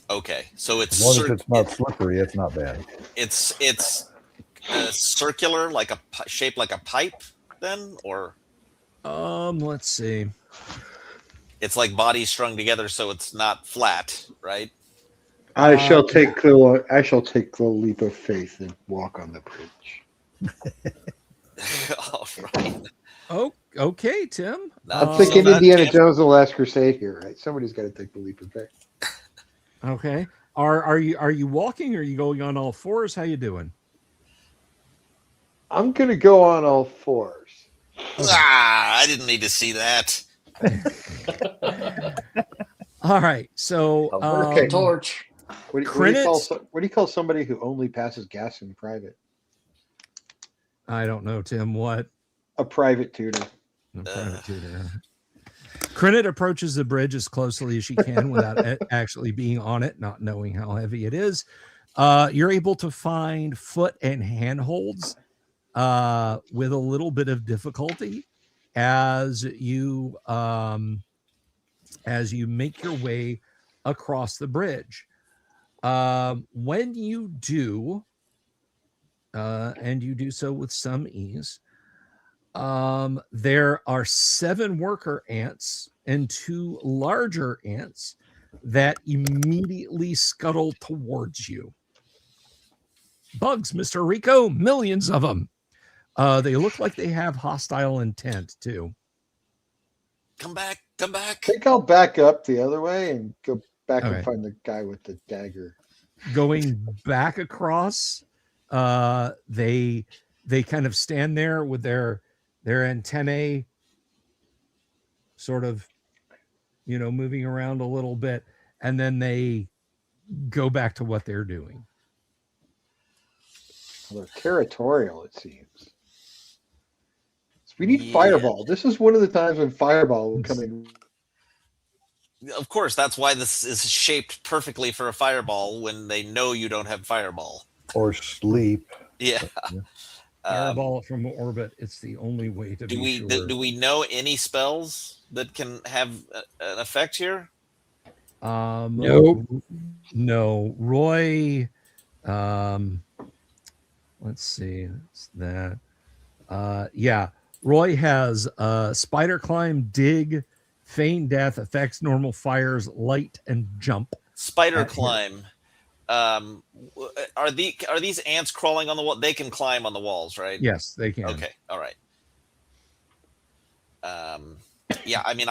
D: Okay, so it's
B: As long as it's not slippery, it's not bad.
D: it's circular, like shaped like a pipe, then, or
A: Let's see.
D: it's like bodies strung together, so it's not flat, right?
C: I shall take the leap of faith and walk on the bridge.
D: All right.
A: Oh, okay, Tim.
C: I'm thinking Indiana Jones and the Last Crusade here, right? Somebody's got to take the leap of faith.
A: Okay. Are you walking or are you going on all fours? How you doing?
C: I'm gonna go on all fours.
D: I didn't need to see that.
A: All right. So
F: Okay. Torch.
C: What do you call somebody who only passes gas in private?
A: I don't know, Tim. What?
C: A private tutor.
A: A private tutor. Crinit approaches the bridge as closely as she can without actually being on it, not knowing how heavy it is. You're able to find foot and handholds with a little bit of difficulty as you make your way across the bridge. When you do, and you do so with some ease, there are 7 worker ants and 2 larger ants that immediately scuttle towards you. Bugs, Mr. Rico, millions of them. They look like they have hostile intent too.
D: Come back, come back.
C: I think I'll back up the other way and go back
A: Okay.
C: and find the guy with the dagger.
A: Going back across, they kind of stand there with their antennae sort of, moving around a little bit, and then they go back to what they're doing.
C: Well, they're territorial, it seems. So we need Fireball. This is one of the times when Fireball will come in.
D: Of course, that's why this is shaped perfectly for a fireball when they know you don't have fireball.
B: Or sleep.
D: Yeah.
A: Fireball from orbit. It's the only way to be sure.
D: Do we know any spells that can have an effect here?
A: Nope. No. Roy, let's see. It's that. Yeah. Roy has spider climb, dig, feign death, affects normal fires, light, and jump.
D: Spider climb. Are these ants crawling on the wall? They can climb on the walls, right?
A: Yes, they can.
D: Okay, all right. Yeah, I mean,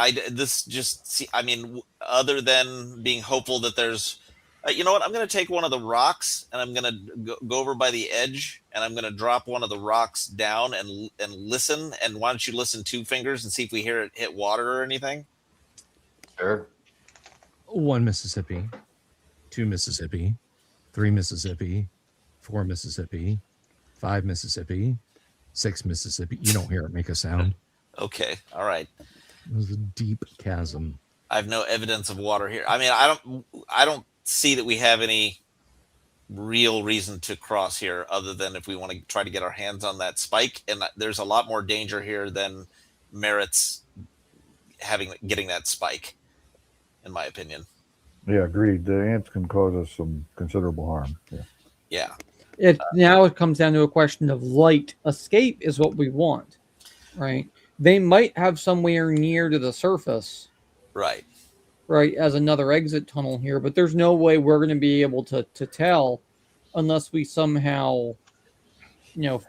D: other than being hopeful that there's, you know what? I'm going to take one of the rocks and I'm going to go over by the edge and I'm going to drop one of the rocks down and listen. And why don't you listen 2 fingers and see if we hear it hit water or anything?
F: Sure.
A: 1 Mississippi, 2 Mississippi, 3 Mississippi, 4 Mississippi, 5 Mississippi, 6 Mississippi. You don't hear it make a sound.
D: Okay, all right.
A: It was a deep chasm.
D: I have no evidence of water here. I mean, I don't see that we have any real reason to cross here other than if we want to try to get our hands on that spike. And there's a lot more danger here than merits getting that spike, in my opinion.
B: Yeah, agreed. The ants can cause us some considerable harm. Yeah.
D: Yeah.
E: Now it comes down to a question of light escape is what we want, right? They might have somewhere near to the surface,
D: Right.
E: right, as another exit tunnel here, but there's no way we're going to be able to tell unless we somehow,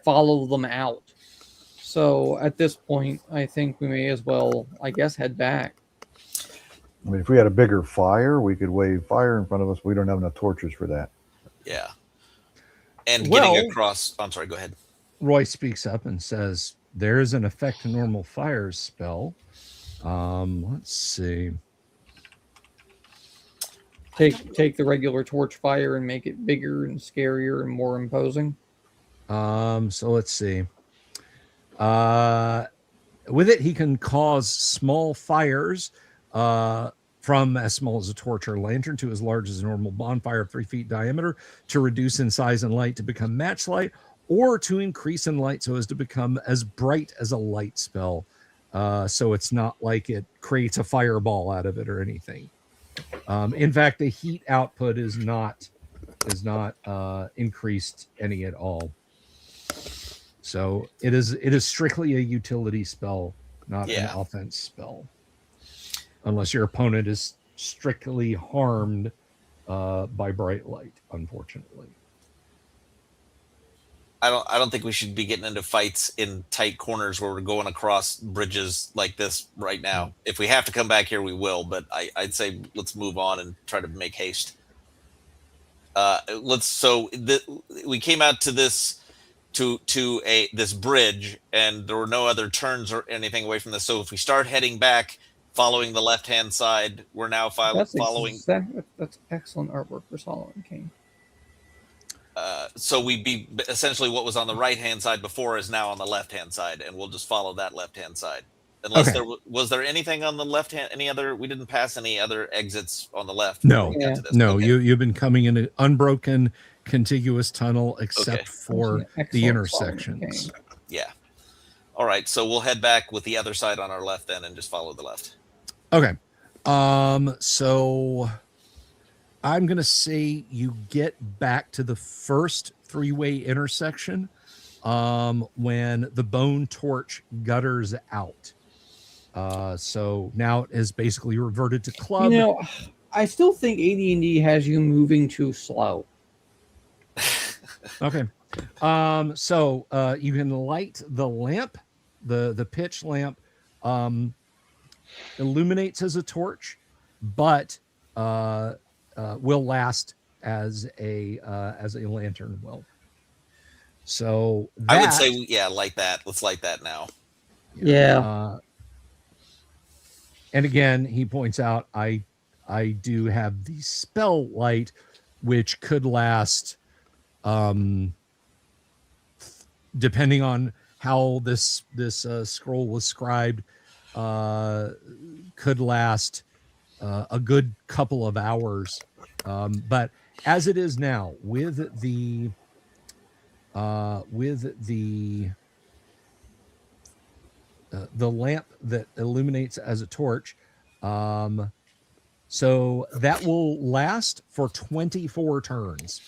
E: follow them out. So at this point, I think we may as well, I guess, head back.
B: I mean, if we had a bigger fire, we could wave fire in front of us. We don't have enough torches for that.
D: Yeah. And
A: Well-
D: getting across. I'm sorry. Go ahead.
A: Roy speaks up and says, "There is an effect to normal fires spell. Let's see.
E: Take the regular torch fire and make it bigger and scarier and more imposing."
A: So let's see. With it, he can cause small fires from as small as a torch or lantern to as large as a normal bonfire of 3 feet diameter, to reduce in size and light to become match light, or to increase in light so as to become as bright as a light spell. So it's not like it creates a fireball out of it or anything. In fact, the heat output is not increased any at all. So it is strictly a utility spell, not an offense spell, unless your opponent is strictly harmed by bright light, unfortunately.
D: I don't think we should be getting into fights in tight corners where we're going across bridges like this right now. If we have to come back here, we will. But I'd say let's move on and try to make haste. We came out to this this bridge, and there were no other turns or anything away from this. So if we start heading back, following the left hand side, we're now following.
E: That's excellent artwork for Solomon King.
D: So we'd be essentially what was on the right hand side before is now on the left hand side, and we'll just follow that left hand side. Unless was there anything on the left hand? We didn't pass any other exits on the left.
A: No, no.
D: Okay.
A: You've been coming in an unbroken, contiguous tunnel, except for the intersections.
D: Yeah. All right. So we'll head back with the other side on our left then, and just follow the left.
A: Okay. So I'm going to say you get back to the first three-way intersection when the bone torch gutters out. So now it has basically reverted to club.
E: I still think AD&D has you moving too slow.
A: Okay. So you can light the lamp, the pitch lamp, illuminates as a torch, but will last as a lantern will. So
D: I would say, light that. Let's light that now.
E: Yeah.
A: And again, he points out, I do have the spell light, which could last, depending on how this scroll was scribed, could last a good couple of hours. But as it is now, with the lamp that illuminates as a torch, so that will last for 24 turns.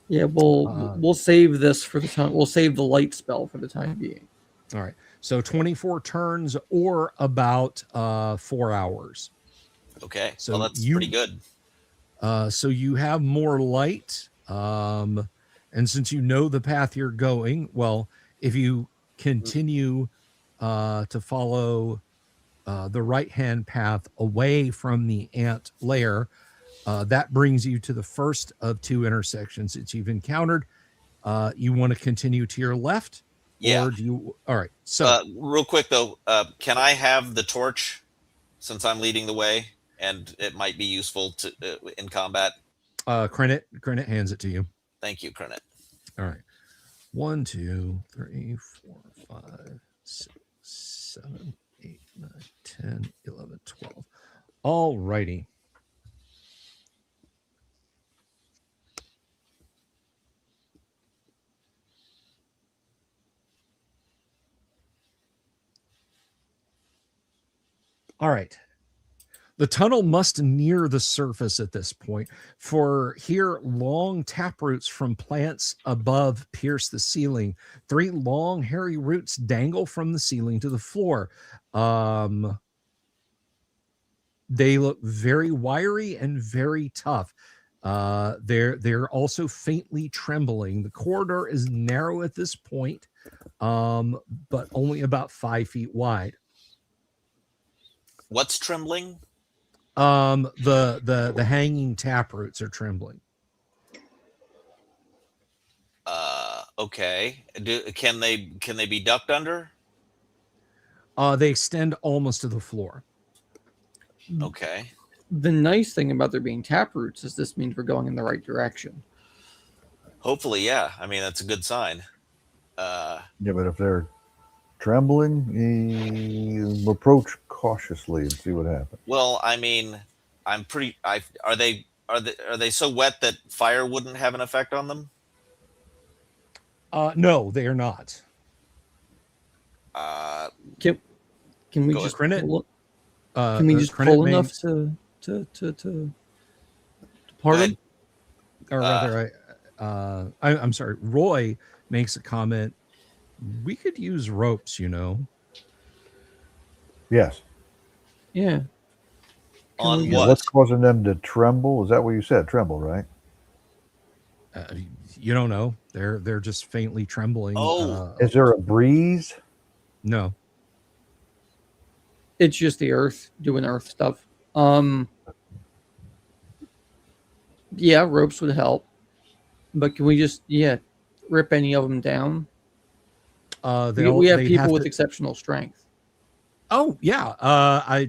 E: Yeah, we'll save this for the time. We'll save the light spell for the time being.
A: All right. So 24 turns, or about 4 hours.
D: Okay.
A: So
D: well, that's pretty good.
A: So you have more light. And since you know the path you're going, well, if you continue to follow the right-hand path away from the ant lair, that brings you to the first of two intersections that you've encountered. You want to continue to your left?
D: Yeah.
A: Or do you? All right. So
D: real quick though, can I have the torch since I'm leading the way, and it might be useful to in combat?
A: Crenit hands it to you.
D: Thank you, Crenit.
A: All right. 1, 2, 3, 4, 5, 6, 7, 8, 9, 10, 11, 12. All righty. All right. The tunnel must near the surface at this point, for here long taproots from plants above pierce the ceiling. 3 long hairy roots dangle from the ceiling to the floor. They look very wiry and very tough. They're also faintly trembling. The corridor is narrow at this point, but only about 5 feet wide.
D: What's trembling?
A: The hanging taproots are trembling.
D: Okay. Can they be ducked under?
A: They extend almost to the floor.
D: Okay.
E: The nice thing about there being taproots is this means we're going in the right direction.
D: Hopefully, yeah. I mean, that's a good sign.
B: Yeah, but if they're trembling, approach cautiously and see what happens.
D: Well, I mean, are they so wet that fire wouldn't have an effect on them?
A: No, they are not.
E: Can we
D: Go
E: just
A: ahead.
E: pull, can we just pull enough to part them?
A: Or rather, I'm sorry. Roy makes a comment. We could use ropes, you know.
B: Yes.
E: Yeah.
D: On
E: we-
B: Yeah,
D: what?
B: what's causing them to tremble? Is that what you said? Tremble, right?
A: You don't know. They're just faintly trembling.
D: Oh.
B: Is there a breeze?
A: No.
E: It's just the earth doing earth stuff. Yeah, ropes would help. But can we just rip any of them down? We have people with exceptional strength.
A: Oh yeah.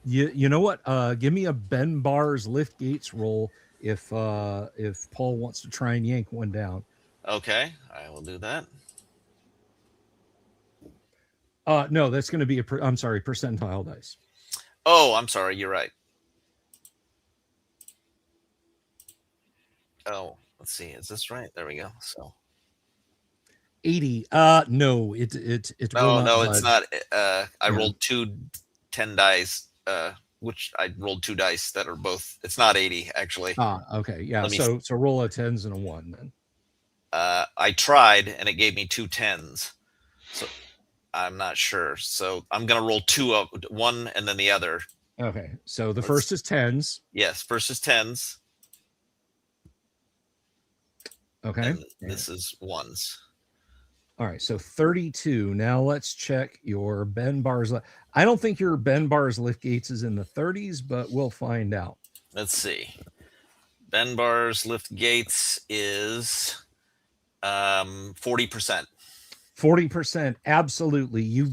A: You know what? Give me a Ben Bars lift gates roll if Paul wants to try and yank one down.
D: Okay, I will do that.
A: No, that's going to be percentile dice.
D: Oh, I'm sorry. You're right. Oh, let's see. Is this right? There we go. So
A: 80. No, it will not
D: no,
A: budge.
D: it's not. I
A: Yeah.
D: rolled 10 dice, which I rolled 2 dice that are both. It's not 80 actually.
A: Okay, yeah.
D: Let me
A: So roll a 10s and a 1 then.
D: I tried and it gave me 2 10s, so I'm not sure. So I'm gonna roll 2 up, one and then the other.
A: Okay, so the first is 10s.
D: Yes, first is 10s.
A: Okay,
D: And this is 1s.
A: all right. So 32. Now let's check your Ben Bars. I don't think your Ben Bars lift gates is in the 30s, but we'll find out.
D: Let's see. Ben Bar's lift gates is 40%.
A: 40%. Absolutely. You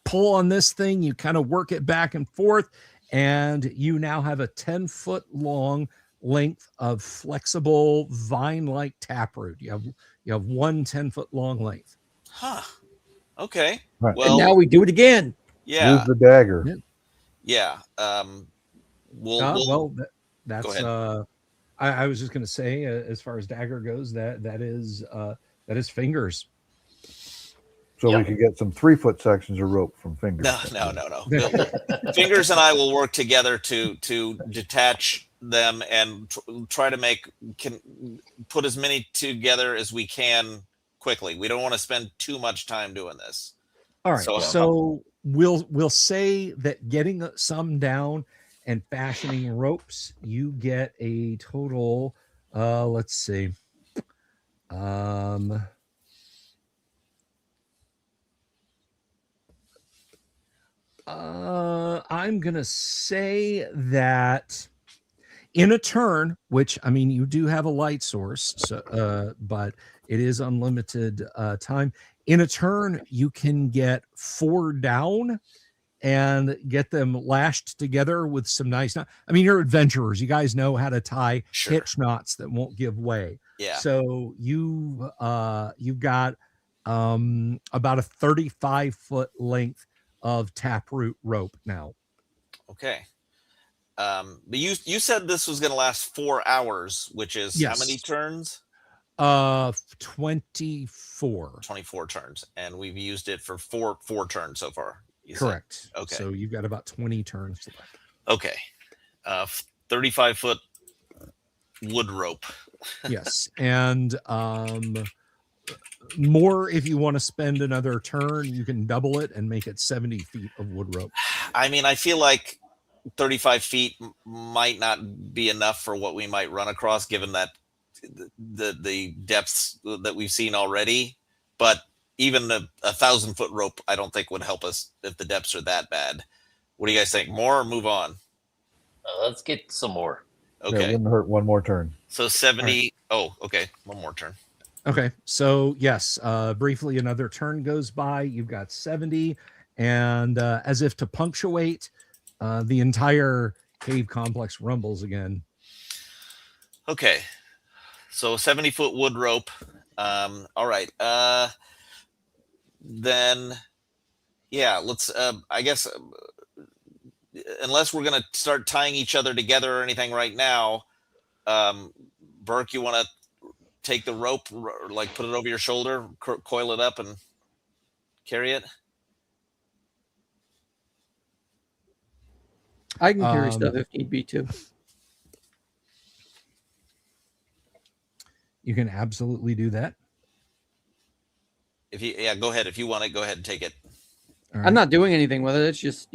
A: pull on this thing, you kind of work it back and forth, and you now have a 10-foot long length of flexible vine-like taproot. You have one 10-foot long length.
D: Huh. Okay.
B: Right.
D: Well,
E: and now we do it again.
D: yeah.
B: Use the dagger.
D: Yeah.
A: That's
D: Go ahead.
A: I was just going to say, as far as dagger goes, that is fingers.
B: So
F: Yep.
B: we could get some 3-foot sections of rope from fingers.
D: No. Fingers and I will work together to detach them and try to put as many together as we can quickly. We don't want to spend too much time doing this.
A: All right. So we'll say that getting some down and fashioning ropes, you get a total. Let's see. I'm gonna say that in a turn, which I mean, you do have a light source, so but it is unlimited time. In a turn, you can get 4 down and get them lashed together with some nice knots. I mean, you're adventurers. You guys know how to tie hitch knots that won't give way.
D: Yeah.
A: So you've got about a 35-foot length of taproot rope now.
D: Okay. But you said this was going to last 4 hours, which is how many turns?
A: 24.
D: 24 turns, and we've used it for four turns so far.
A: Correct.
D: Okay.
A: So you've got about 20 turns left.
D: Okay. 35-foot wood rope.
A: Yes, and more if you want to spend another turn, you can double it and make it 70 feet of wood rope.
D: I mean, I feel like 35 feet might not be enough for what we might run across, given that the depths that we've seen already. But even a 1,000-foot rope, I don't think would help us if the depths are that bad. What do you guys think? More or move on?
F: Let's get some more.
B: Yeah, it
D: Okay.
B: wouldn't hurt one more turn.
D: So 70. Oh, okay. One more turn.
A: Okay, so yes, briefly another turn goes by. You've got 70, and as if to punctuate, the entire cave complex rumbles again.
D: Okay. So 70-foot wood rope. All right. Then, yeah, let's, I guess, unless we're going to start tying each other together or anything right now, Burke, you want to take the rope, like put it over your shoulder, coil it up and carry it?
E: I can carry stuff if need be too.
A: You can absolutely do that.
D: If you, yeah, go ahead. If you want it, go ahead and take it.
A: All
E: I'm
A: right.
E: not doing anything with it. It's just,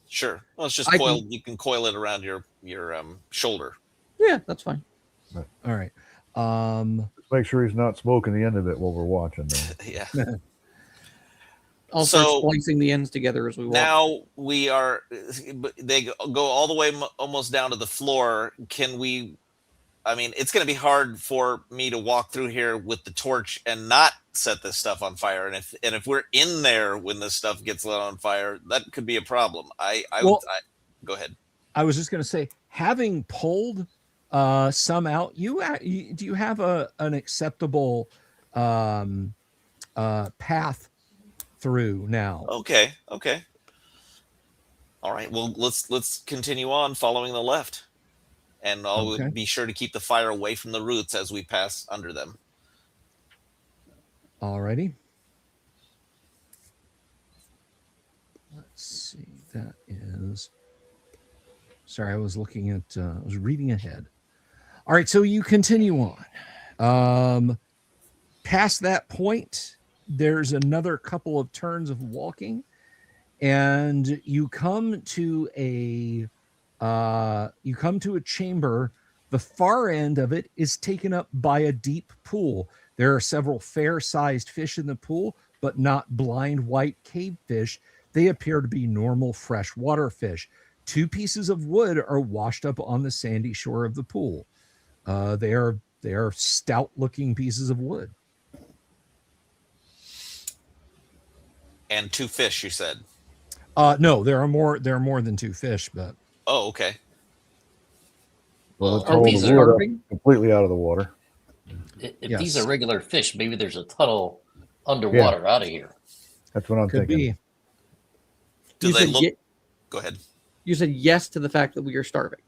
D: Sure. Well, it's just
E: I
D: coil. You can coil it around your shoulder.
E: yeah, that's fine.
A: All right.
B: Just make sure he's not smoking the end of it while we're watching. Though.
D: Yeah.
E: I'll start
D: So-
E: splicing the ends together as we walk.
D: Now we are. They go all the way almost down to the floor. Can we? I mean, it's going to be hard for me to walk through here with the torch and not set this stuff on fire. And if we're in there when this stuff gets lit on fire, that could be a problem. Go ahead.
A: I was just going to say, having pulled some out, do you have an acceptable path through now?
D: Okay. All right. Well, let's continue on following the left, and I'll
A: Okay.
D: be sure to keep the fire away from the roots as we pass under them.
A: Alrighty. Let's see. That is. Sorry, I was looking at. I was reading ahead. All right, so you continue on. Past that point, there's another couple of turns of walking, and you come to a chamber. The far end of it is taken up by a deep pool. There are several fair-sized fish in the pool, but not blind white cave fish. They appear to be normal freshwater fish. 2 pieces of wood are washed up on the sandy shore of the pool. They are stout-looking pieces of wood.
D: And 2 fish, you said.
A: No, there are more than 2 fish, but
D: Oh, okay.
B: Well, let's
F: Are
B: hold
F: these
B: the wood up
E: starving?
B: completely out of the water.
F: If these
A: Yes.
F: are regular fish, maybe there's a tunnel underwater out of here.
B: That's what I'm
A: could
B: thinking.
A: be.
D: Do
E: You
D: they
E: said
D: look?
E: ye-
D: Go ahead.
E: You said yes to the fact that we are starving.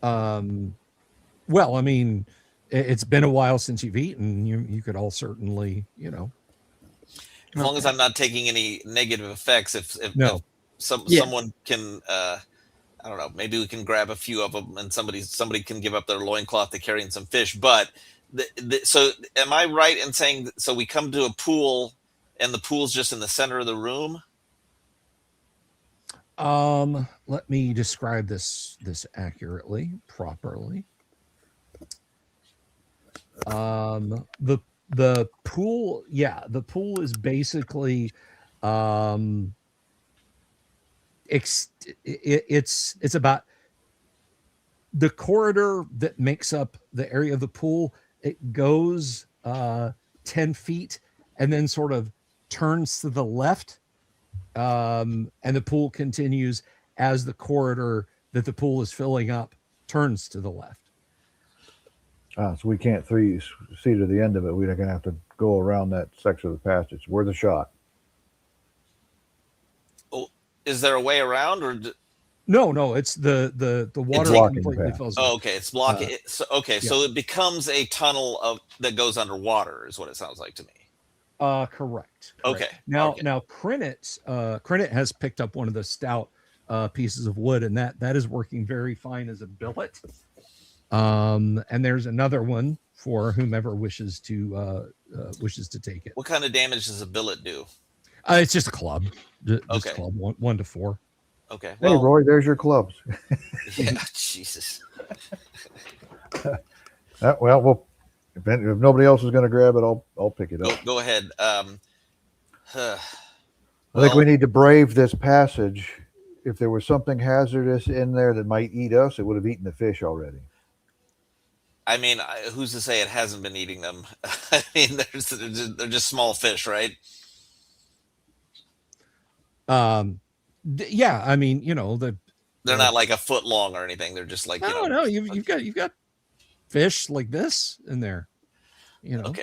A: Well, I mean, it's been a while since you've eaten. You could all certainly,
D: As long as I'm not taking any negative effects, if
A: No.
E: Yeah.
D: someone can, I don't know, maybe we can grab a few of them, and somebody can give up their loincloth to carrying some fish. But so, am I right in saying? So we come to a pool, and the pool's just in the center of the room.
A: let me describe this accurately, properly. The pool, the pool is basically it's about the corridor that makes up the area of the pool. It goes 10 feet and then sort of turns to the left, and the pool continues as the corridor that the pool is filling up turns to the left.
B: So we can't see to the end of it. We're going to have to go around that section of the passage. Worth a shot.
D: Is there a way around, or?
A: No, it's the water
B: blocking the
A: completely
B: path.
A: fills
D: Oh,
A: up.
D: okay, it's blocking. So it becomes a tunnel that goes underwater, is what it sounds like to me.
A: Correct.
D: Okay.
A: Now,
D: Okay.
A: now Crinit has picked up one of the stout pieces of wood, and that is working very fine as a billet. And there's another one for whomever wishes to take it.
D: What kind of damage does a billet do?
A: It's just a club. Just
D: Okay.
A: club 1 to 4.
D: Okay.
B: Hey,
D: Well,
B: Roy, there's your clubs.
D: yeah. Jesus.
B: Well, if nobody else is going to grab it, I'll pick it up.
D: Go ahead.
B: I think we need to brave this passage. If there was something hazardous in there that might eat us, it would have eaten the fish already.
D: I mean, who's to say it hasn't been eating them? I mean, they're just small fish, right?
A: Yeah, I mean,
D: They're not like a foot long or anything. They're just like,
A: no, you've got fish like this in there,
D: Okay.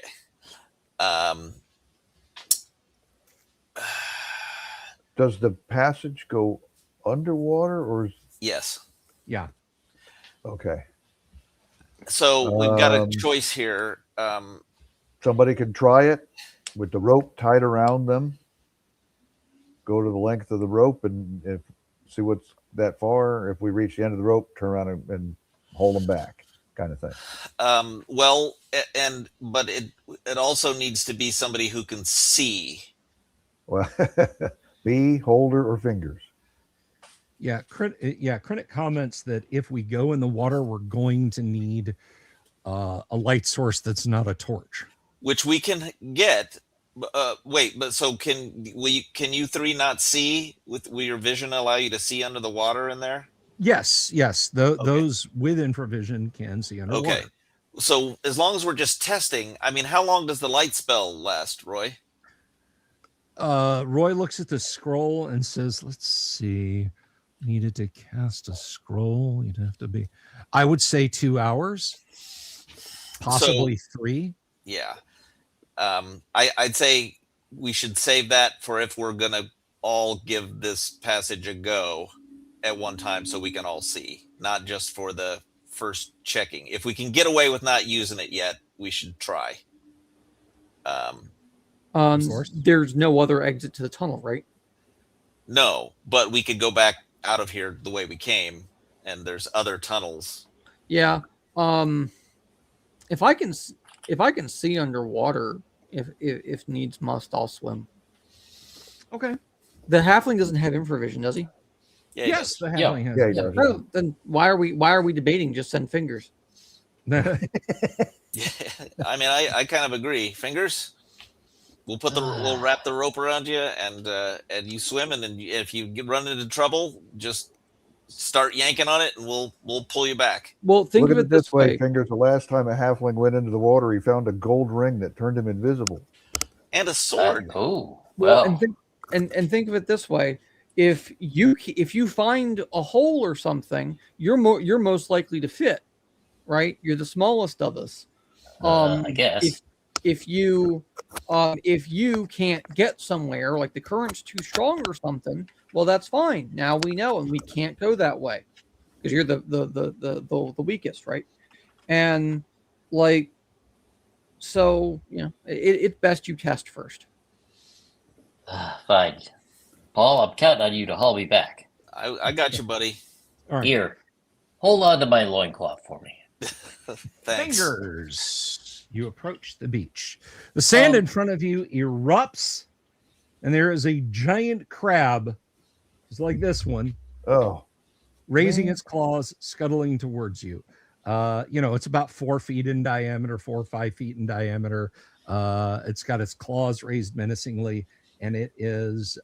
B: Does the passage go underwater or?
D: Yes.
A: Yeah.
B: Okay.
D: So we've got a choice here.
B: Somebody could try it with the rope tied around them. Go to the length of the rope and see what's that far. If we reach the end of the rope, turn around and hold them back, kind of thing.
D: But it also needs to be somebody who can see.
B: Well, bee, holder, or fingers.
A: Yeah, Credit comments that if we go in the water, we're going to need a light source that's not a torch,
D: which we can get. So can you three not see? Will your vision allow you to see under the water in there?
A: Yes. Those with infravision can see underwater.
D: Okay. So as long as we're just testing, I mean, how long does the light spell last, Roy?
A: Roy looks at the scroll and says, let's see, needed to cast a scroll. You'd have to be, I would say 2 hours, possibly 3.
D: Yeah. I'd say we should save that for if we're going to all give this passage a go at one time so we can all see, not just for the first checking. If we can get away with not using it yet, we should try.
E: There's no other exit to the tunnel, right?
D: No, but we could go back out of here the way we came, and there's other tunnels.
E: Yeah. If I can see underwater, if needs must, I'll swim.
A: Okay.
E: The halfling doesn't have infravision, does he?
D: Yeah,
A: yes, the halfling has.
B: Yeah,
A: it.
B: he does.
E: Oh, then why are we debating? Just send fingers.
D: Yeah. I mean, I kind of agree. Fingers. We'll wrap the rope around you, and you swim, and then if you run into trouble, just start yanking on it, and we'll pull you back.
E: Well, think
B: Look
E: of
B: at
E: it this way.
B: Fingers. The last time a halfling went into the water, he found a gold ring that turned him invisible.
D: And a sword.
F: Well,
E: and think of it this way: if you find a hole or something, you're most likely to fit, right? You're the smallest of us.
F: I guess.
E: If you can't get somewhere, like the current's too strong or something, well, that's fine. Now we know, and we can't go that way because you're the weakest, right? And so it's best you test first.
F: Fine. Paul, I'm counting on you to haul me back.
D: I got you, buddy.
A: All right.
F: Here, hold on to my loincloth for me.
D: Thanks.
A: Fingers. You approach the beach. The sand in front of you erupts, and there is a giant crab, just like this one, raising its claws, scuttling towards you. It's about 4 feet in diameter, 4 or 5 feet in diameter. It's got its claws raised menacingly, and it is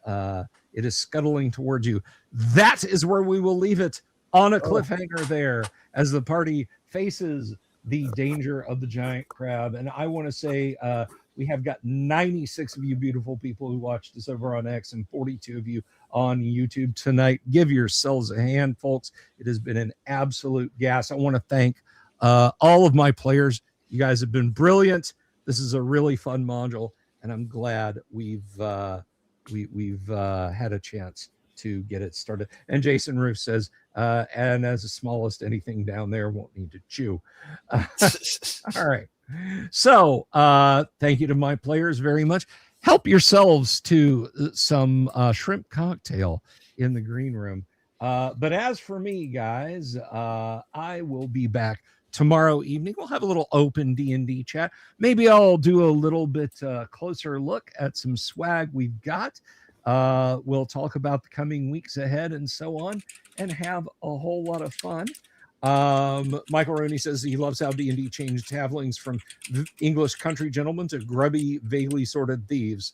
A: scuttling towards you. That is where we will leave it, on a cliffhanger there, as the party faces the danger of the giant crab. And I want to say we have got 96 of you beautiful people who watched us over on X and 42 of you on YouTube tonight. Give yourselves a hand, folks. It has been an absolute gas. I want to thank all of my players. You guys have been brilliant. This is a really fun module, and I'm glad we've had a chance to get it started. And Jason Roof says, and as the smallest anything down there won't need to chew. All right. So thank you to my players very much. Help yourselves to some shrimp cocktail in the green room. But as for me, guys, I will be back tomorrow evening. We'll have a little open D&D chat. Maybe I'll do a little bit closer look at some swag we've got. We'll talk about the coming weeks ahead and so on, and have a whole lot of fun. Michael Rooney says he loves how D&D changed halflings from English country gentlemen to grubby, vaguely sorted thieves.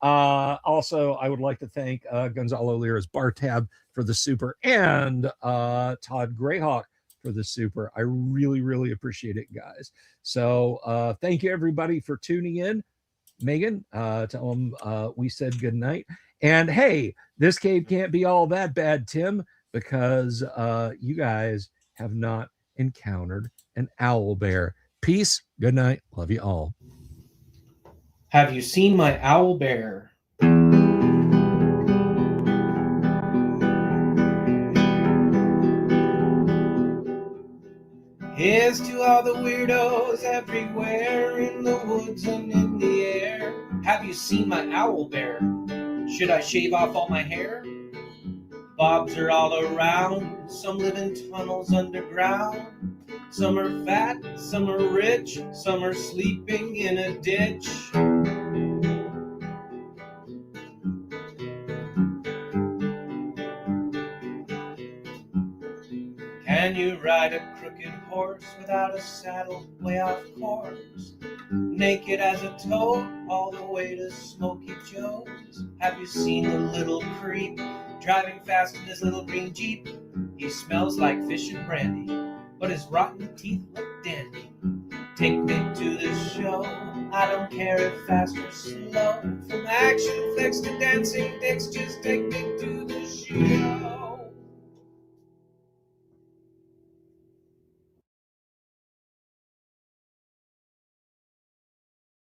A: Also, I would like to thank Gonzalo Lira's bar tab for the super, and Todd Greyhawk for the super. I really, really appreciate it, guys. So thank you, everybody, for tuning in. Megan, tell them we said good night. And hey, this cave can't be all that bad, Tim, because you guys have not encountered an owl bear. Peace. Good night. Love you all.
G: Have you seen my owl bear? Here's to all the weirdos everywhere in the woods and in the air. Have you seen my owl bear? Should I shave off all my hair? Bobs are all around, some live in tunnels underground. Some are fat, some are rich, some are sleeping in a ditch. Can you ride a crooked horse without a saddle way off course? Naked as a toad all the way to Smoky Joe's. Have you seen the little creep driving fast in his little green Jeep? He smells like fish and brandy, but his rotten teeth look dandy. Take me to the show, I don't care if fast or slow. From action flicks to dancing dicks, just take me to the show.